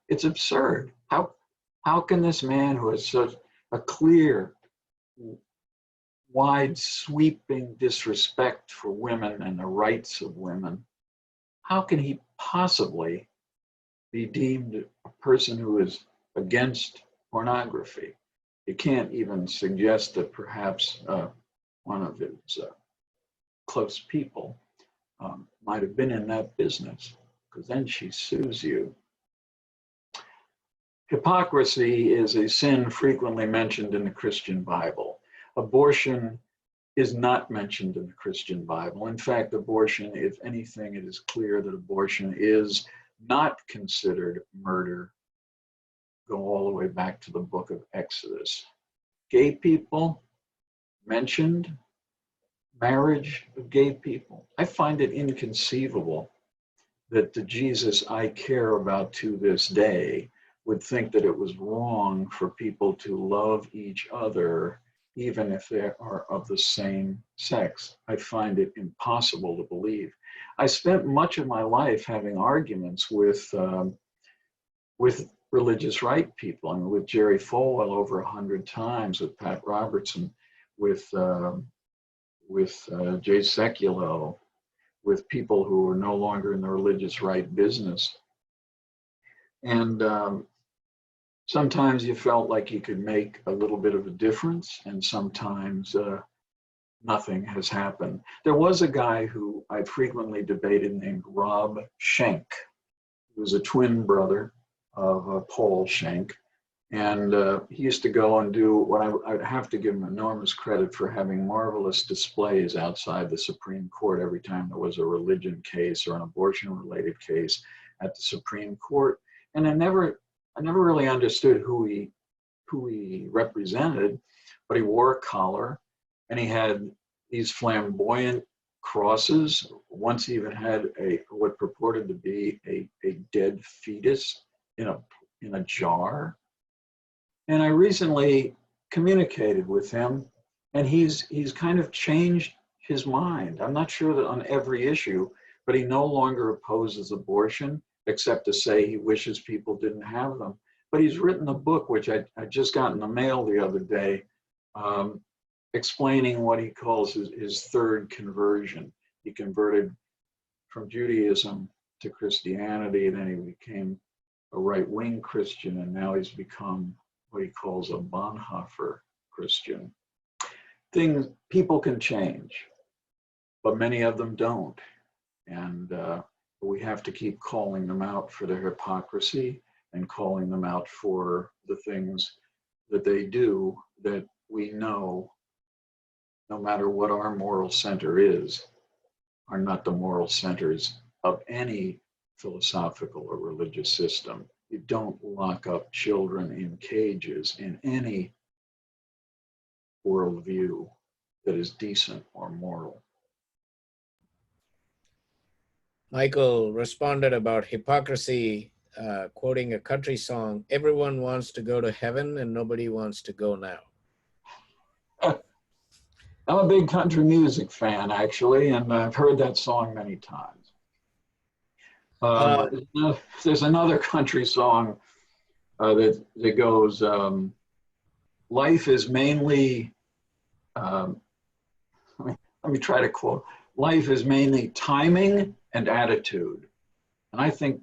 it's absurd. How can this man, who has such a clear, wide sweeping disrespect for women and the rights of women, how can he possibly be deemed a person who is against pornography? You can't even suggest that perhaps one of his close people might have been in that business, because then she sues you. Hypocrisy is a sin frequently mentioned in the Christian Bible. Abortion is not mentioned in the Christian Bible. In fact, abortion, if anything, it is clear that abortion is not considered murder. Go all the way back to the book of Exodus. Gay people mentioned, marriage of gay people. I find it inconceivable that the Jesus I care about to this day would think that it was wrong for people to love each other even if they are of the same sex. I find it impossible to believe. I spent much of my life having arguments with religious right people. I mean, with Jerry Falwell over 100 times, with Pat Robertson, with Jay Sekulow, with people who are no longer in the religious right business. And sometimes you felt like you could make a little bit of a difference, and sometimes nothing has happened. There was a guy who I frequently debated named Rob Schenck. He was a twin brother of Paul Schenck. And he used to go and do what I'd have to give him enormous credit for, having marvelous displays outside the Supreme Court every time there was a religion case or an abortion-related case at the Supreme Court. And I never really understood who he represented, but he wore a collar and he had these flamboyant crosses. Once he even had what purported to be a dead fetus in a jar. And I recently communicated with him, and he's kind of changed his mind. I'm not sure that on every issue, but he no longer opposes abortion, except to say he wishes people didn't have them. But he's written a book, which I just got in the mail the other day, explaining what he calls his third conversion. He converted from Judaism to Christianity, and then he became a right-wing Christian, and now he's become what he calls a Bonhoeffer Christian. People can change, but many of them don't. And we have to keep calling them out for their hypocrisy and calling them out for the things that they do that we know, no matter what our moral center is, are not the moral centers of any philosophical or religious system. You don't lock up children in cages in any worldview that is decent or moral. Michael responded about hypocrisy, quoting a country song, "Everyone wants to go to heaven and nobody wants to go now." I'm a big country music fan, actually, and I've heard that song many times. There's another country song that goes, life is mainly, let me try to quote, life is mainly timing and attitude. And I think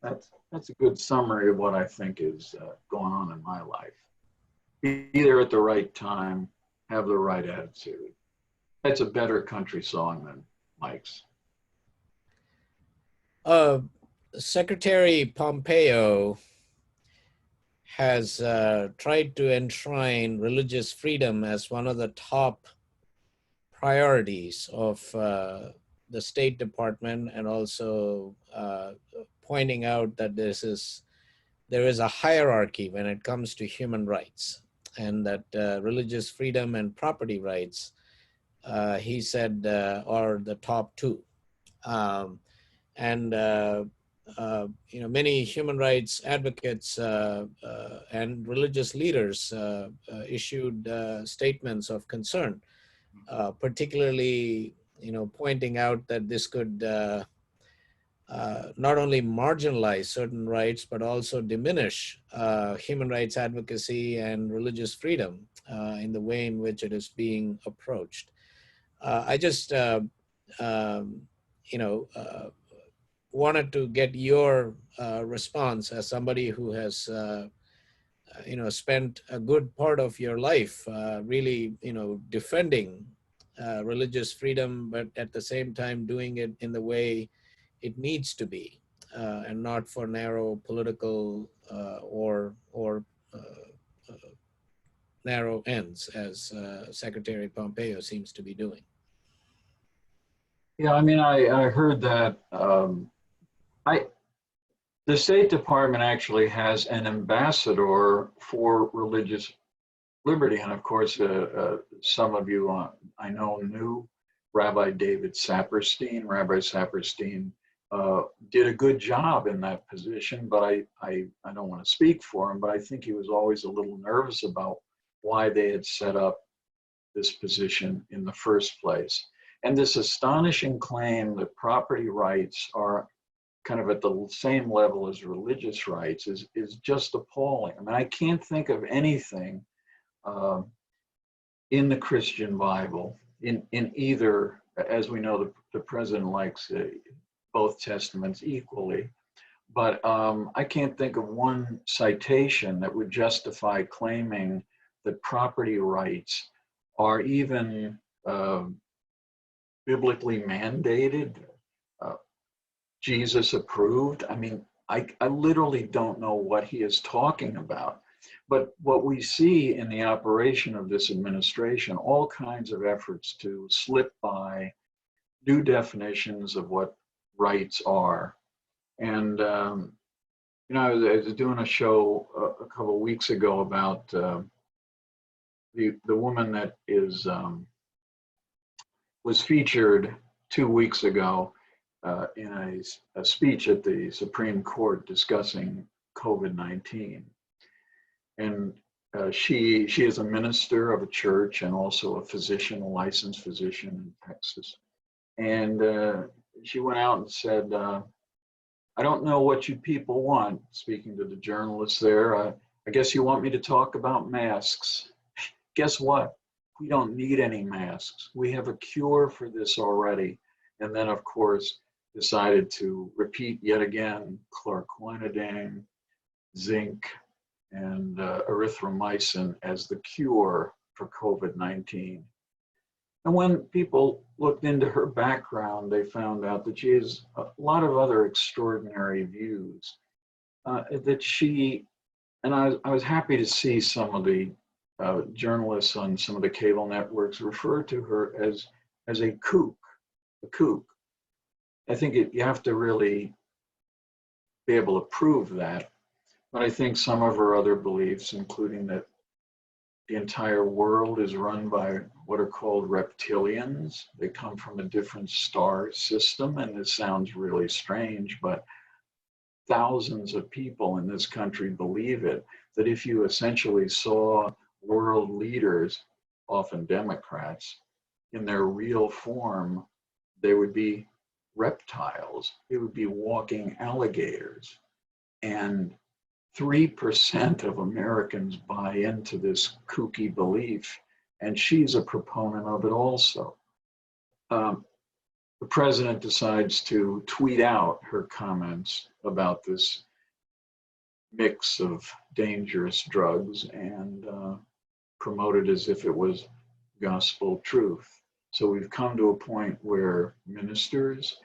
that's a good summary of what I think is going on in my life. Be there at the right time, have the right attitude. That's a better country song than Mike's. Secretary Pompeo has tried to enshrine religious freedom as one of the top priorities of the State Department, and also pointing out that there is a hierarchy when it comes to human rights, and that religious freedom and property rights, he said, are the top two. Many human rights advocates and religious leaders issued statements of concern, particularly, pointing out that this could not only marginalize certain rights, but also diminish human rights advocacy and religious freedom in the way in which it is being approached. I just, wanted to get your response as somebody who has, spent a good part of your life really, defending religious freedom, but at the same time doing it in the way it needs to be, and not for narrow political or narrow ends, as Secretary Pompeo seems to be doing. Yeah, I mean, I heard that. The State Department actually has an ambassador for religious liberty. And of course, some of you I know knew Rabbi David Saperstein. Rabbi Saperstein did a good job in that position, but I don't want to speak for him, but I think he was always a little nervous about why they had set up this position in the first place. And this astonishing claim that property rights are kind of at the same level as religious rights is just appalling. I mean, I can't think of anything in the Christian Bible, in either, as we know, the president likes both testaments equally, but I can't think of one citation that would justify claiming that property rights are even biblically mandated, Jesus approved. I mean, I literally don't know what he is talking about. But what we see in the operation of this administration, all kinds of efforts to slip by new definitions of what rights are. And, you know, I was doing a show a couple of weeks ago about the woman that was featured 2 weeks ago in a speech at the Supreme Court discussing COVID-19. And she is a minister of a church and also a physician, a licensed physician in Texas. And she went out and said, I don't know what you people want, speaking to the journalists there. I guess you want me to talk about masks. Guess what? We don't need any masks. We have a cure for this already. And then, of course, decided to repeat yet again chloroquinidine, zinc, and erythromycin as the cure for COVID-19. And when people looked into her background, they found out that she has a lot of other extraordinary views. That she, and I was happy to see some of the journalists on some of the cable networks refer to her as a kook, a kook. I think you have to really be able to prove that. But I think some of her other beliefs, including that the entire world is run by what are called reptilians. They come from a different star system, and this sounds really strange, but thousands of people in this country believe it, that if you essentially saw world leaders, often Democrats, in their real form, they would be reptiles. They would be walking alligators. And 3% of Americans buy into this kooky belief, and she's a proponent of it also. The president decides to tweet out her comments about this mix of dangerous drugs and promote it as if it was gospel truth. So we've come to a point where ministers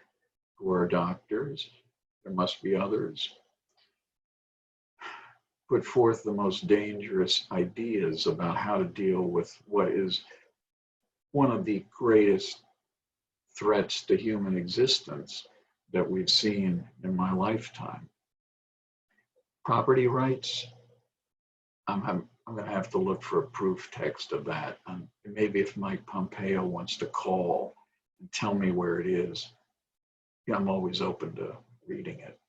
who are doctors, there must be others, put forth the most dangerous ideas about how to deal with what is one of the greatest threats to human existence that we've seen in my lifetime. Property rights, I'm going to have to look for a proof text of that. Maybe if Mike Pompeo wants to call and tell me where it is, I'm always open to reading it.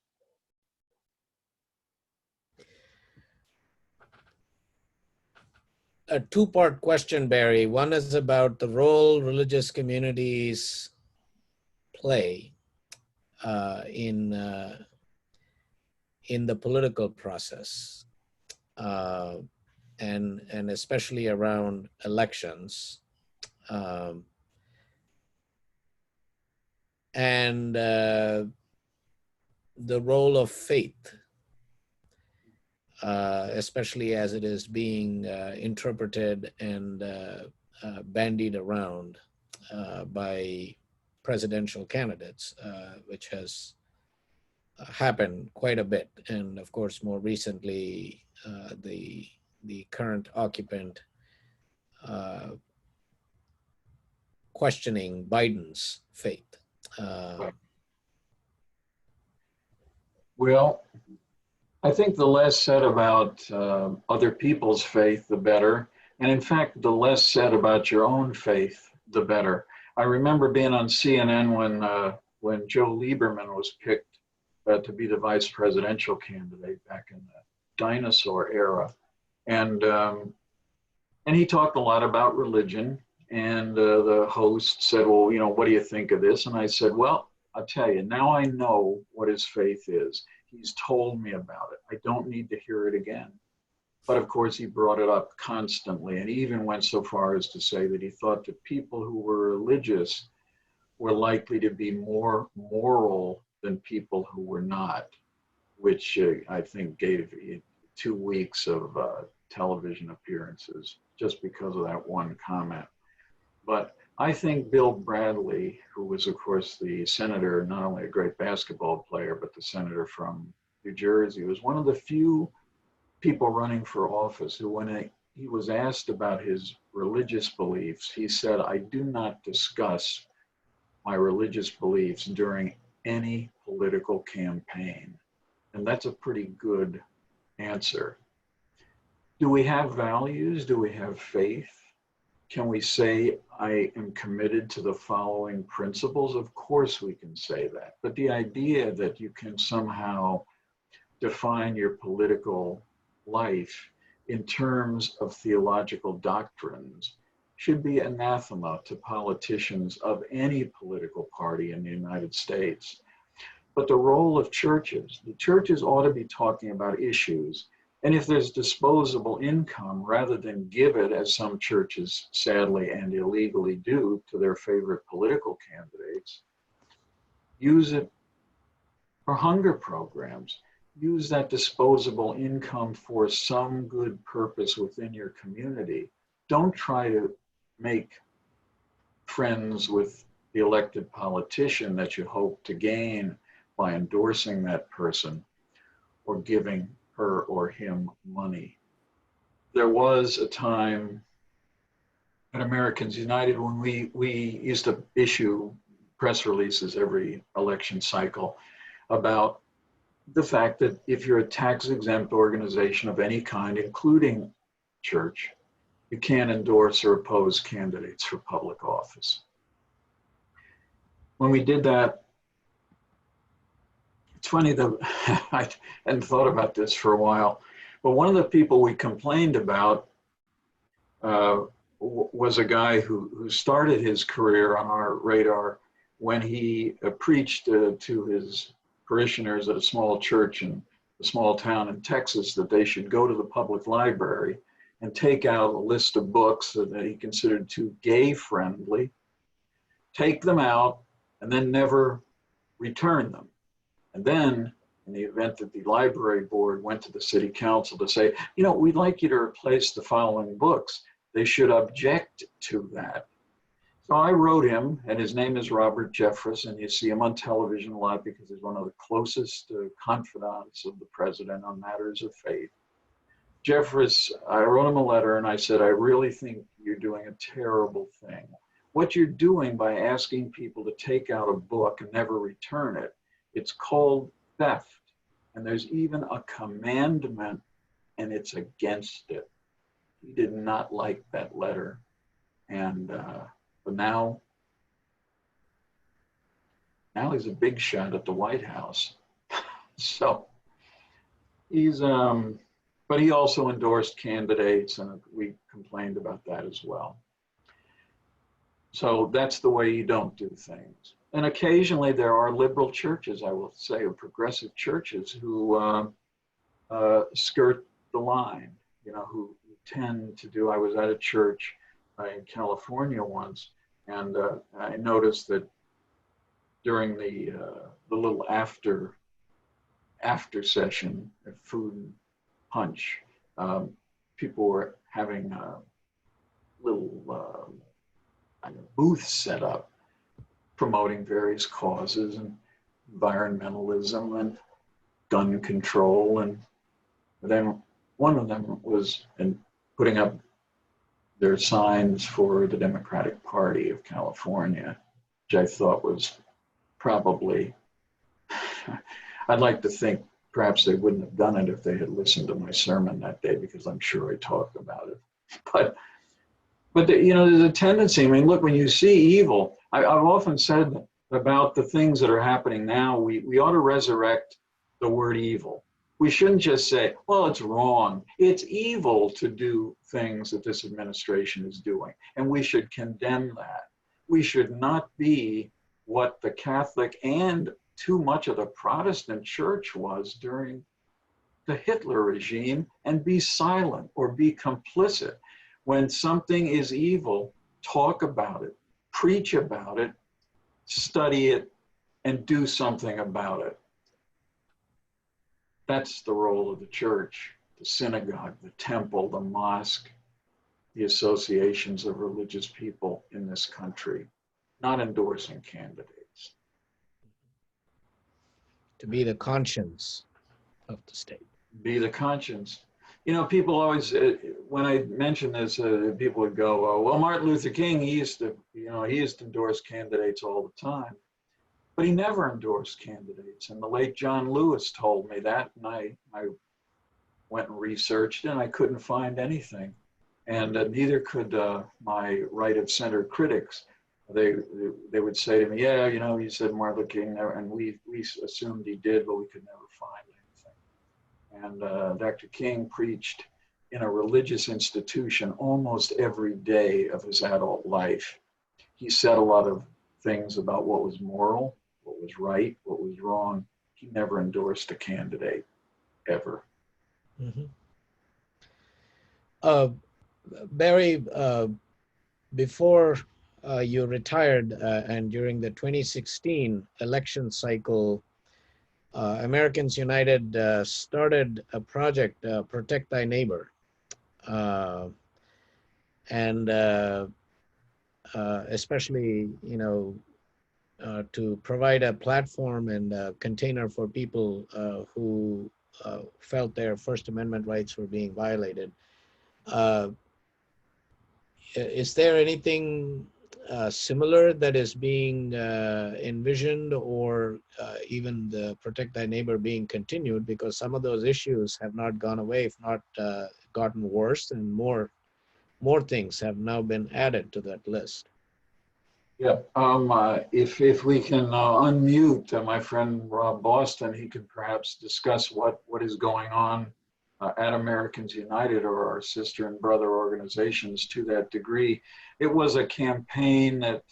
A two-part question, Barry. One is about the role religious communities play in the political process, and especially around elections, and the role of faith, especially as it is being interpreted and bandied around by presidential candidates, which has happened quite a bit. And of course, more recently, the current occupant questioning Biden's faith. Well, I think the less said about other people's faith, the better. And in fact, the less said about your own faith, the better. I remember being on CNN when Joe Lieberman was picked to be the vice presidential candidate back in the dinosaur era. And he talked a lot about religion. And the host said, well, you know, what do you think of this? And I said, well, I'll tell you, now I know what his faith is. He's told me about it. I don't need to hear it again. But of course, he brought it up constantly, and he even went so far as to say that he thought that people who were religious were likely to be more moral than people who were not, which I think gave 2 weeks of television appearances just because of that one comment. But I think Bill Bradley, who was, of course, the senator, not only a great basketball player, but the senator from New Jersey, was one of the few people running for office who, when he was asked about his religious beliefs, he said, "I do not discuss my religious beliefs during any political campaign." And that's a pretty good answer. Do we have values? Do we have faith? Can we say, I am committed to the following principles? Of course we can say that. But the idea that you can somehow define your political life in terms of theological doctrines should be anathema to politicians of any political party in the United States. But the role of churches, the churches ought to be talking about issues. And if there's disposable income, rather than give it, as some churches sadly and illegally do, to their favorite political candidates, use it for hunger programs. Use that disposable income for some good purpose within your community. Don't try to make friends with the elected politician that you hope to gain by endorsing that person or giving her or him money. There was a time at Americans United when we used to issue press releases every election cycle about the fact that if you're a tax-exempt organization of any kind, including church, you can't endorse or oppose candidates for public office. When we did that, it's funny that I hadn't thought about this for a while, but one of the people we complained about was a guy who started his career on our radar when he preached to his parishioners at a small church in a small town in Texas that they should go to the public library and take out a list of books that he considered too gay-friendly, take them out, and then never return them. And then, in the event that the library board went to the city council to say, you know, we'd like you to replace the following books, they should object to that. So I wrote him, and his name is Robert Jeffress, and you see him on television a lot because he's one of the closest confidants of the president on matters of faith. Jeffress, I wrote him a letter and I said, I really think you're doing a terrible thing. What you're doing by asking people to take out a book and never return it, it's called theft. And there's even a commandment and it's against it. He did not like that letter. And but now he's a big shot at the White House. So he's, but he also endorsed candidates, and we complained about that as well. So that's the way you don't do things. And occasionally there are liberal churches, I will say, or progressive churches who skirt the line, you know, who tend to do. I was at a church in California once, and I noticed that during the little after session at food and punch, people were having little booths set up promoting various causes and environmentalism and gun control. And then one of them was putting up their signs for the Democratic Party of California, which I thought was probably, I'd like to think perhaps they wouldn't have done it if they had listened to my sermon that day, because I'm sure I talked about it. But you know, there's a tendency, I mean, look, when you see evil, I've often said about the things that are happening now, we ought to resurrect the word evil. We shouldn't just say, well, it's wrong. It's evil to do things that this administration is doing, and we should condemn that. We should not be what the Catholic and too much of the Protestant church was during the Hitler regime and be silent or be complicit. When something is evil, talk about it, preach about it, study it, and do something about it. That's the role of the church, the synagogue, the temple, the mosque, the associations of religious people in this country, not endorsing candidates. To be the conscience of the state. Be the conscience. You know, people always, when I mention this, people would go, oh, well, Martin Luther King, he used to endorse candidates all the time, but he never endorsed candidates. And the late John Lewis told me that, and I went and researched it, and I couldn't find anything. And neither could my right of center critics. They would say to me, yeah, you know, he said Martin Luther King never, and we assumed he did, but we could never find anything. And Dr. King preached in a religious institution almost every day of his adult life. He said a lot of things about what was moral, what was right, what was wrong. He never endorsed a candidate, ever. Mm-hmm. Barry, before you retired and during the 2016 election cycle, Americans United started a project, Protect Thy Neighbor. And especially, you know, to provide a platform and a container for people who felt their First Amendment rights were being violated. Is there anything similar that is being envisioned, or even the Protect Thy Neighbor being continued? Because some of those issues have not gone away, if not gotten worse, and more things have now been added to that list. Yeah, if we can unmute my friend Rob Boston, he could perhaps discuss what is going on at Americans United, or our sister and brother organizations, to that degree. It was a campaign that,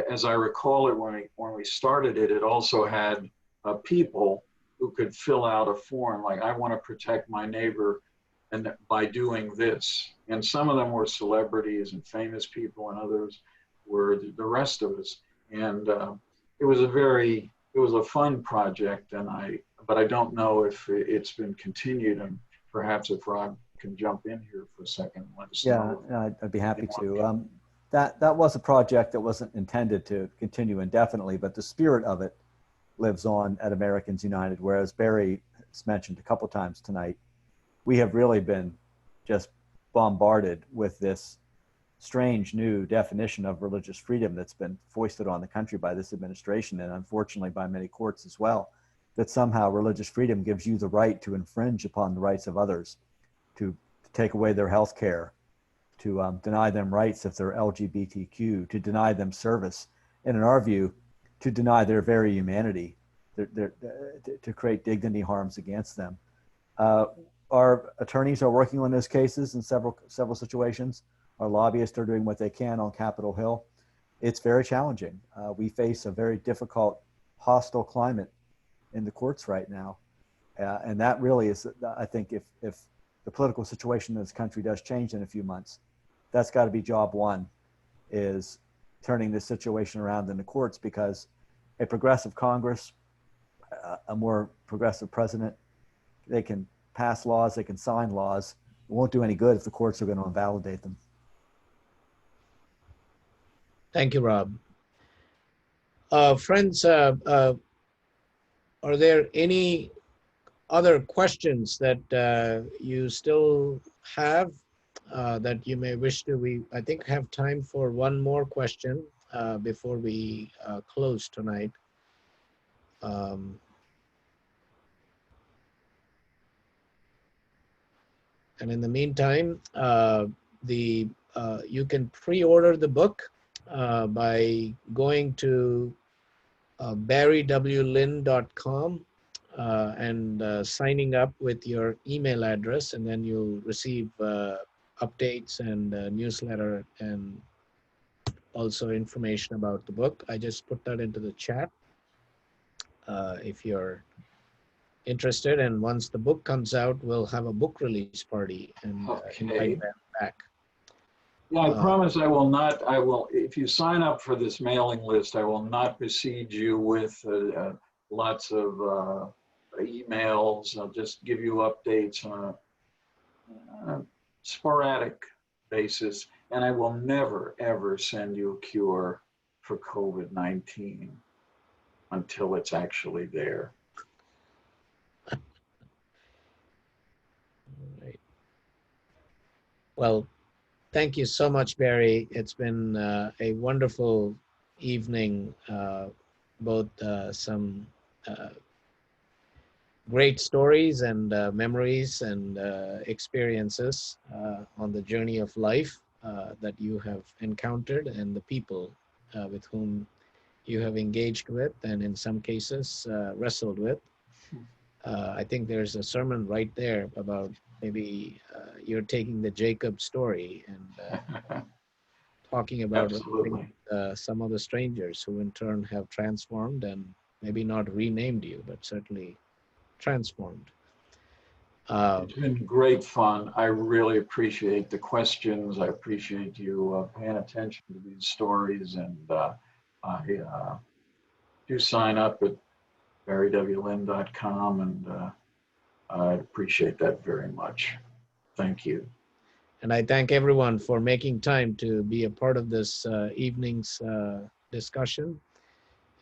as I recall it, when we started it, it also had people who could fill out a form like, I want to protect my neighbor, and by doing this. And some of them were celebrities and famous people, and others were the rest of us. And it was a fun project, but I don't know if it's been continued, and perhaps if Rob can jump in here for a second and let us know. Yeah, I'd be happy to. That was a project that wasn't intended to continue indefinitely, but the spirit of it lives on at Americans United, whereas Barry has mentioned a couple times tonight, we have really been just bombarded with this strange new definition of religious freedom that's been foisted on the country by this administration, and unfortunately by many courts as well, that somehow religious freedom gives you the right to infringe upon the rights of others, to take away their health care, to deny them rights if they're LGBTQ, to deny them service, and in our view, to deny their very humanity, to create dignity harms against them. Our attorneys are working on those cases in several situations. Our lobbyists are doing what they can on Capitol Hill. It's very challenging. We face a very difficult, hostile climate in the courts right now. And that really is, I think, if the political situation in this country does change in a few months, that's got to be job one, is turning this situation around in the courts, because a progressive Congress, a more progressive president, they can pass laws, they can sign laws. It won't do any good if the courts are going to invalidate them. Thank you, Rob. Friends, are there any other questions that you still have that you may wish to? I think have time for one more question before we close tonight. And in the meantime, you can pre-order the book by going to barrywlynn.com and signing up with your email address, and then you'll receive updates and newsletter and also information about the book. I just put that into the chat if you're interested, and once the book comes out, we'll have a book release party and invite them back. Yeah, I promise I will, if you sign up for this mailing list, I will not besiege you with lots of emails. I'll just give you updates on a sporadic basis, and I will never, ever send you a cure for COVID-19 until it's actually there. Well, thank you so much, Barry. It's been a wonderful evening, both some great stories and memories and experiences on the journey of life that you have encountered, and the people with whom you have engaged with, and in some cases wrestled with. I think there's a sermon right there about maybe you're taking the Jacob story and talking about Absolutely. some of the strangers who in turn have transformed and maybe not renamed you, but certainly transformed. It's been great fun. I really appreciate the questions. I appreciate you paying attention to these stories, and I do sign up at barrywlynn.com, and I appreciate that very much. Thank you. And I thank everyone for making time to be a part of this evening's discussion.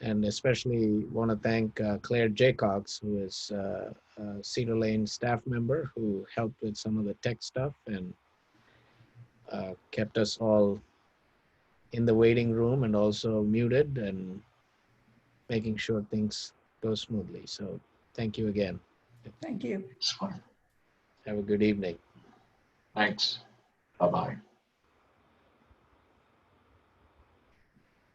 And especially want to thank Claire Jaycox, who is a Cedar Lane staff member who helped with some of the tech stuff and kept us all in the waiting room and also muted and making sure things go smoothly. So thank you again. Thank you. It's fun. Have a good evening. Thanks. Bye-bye.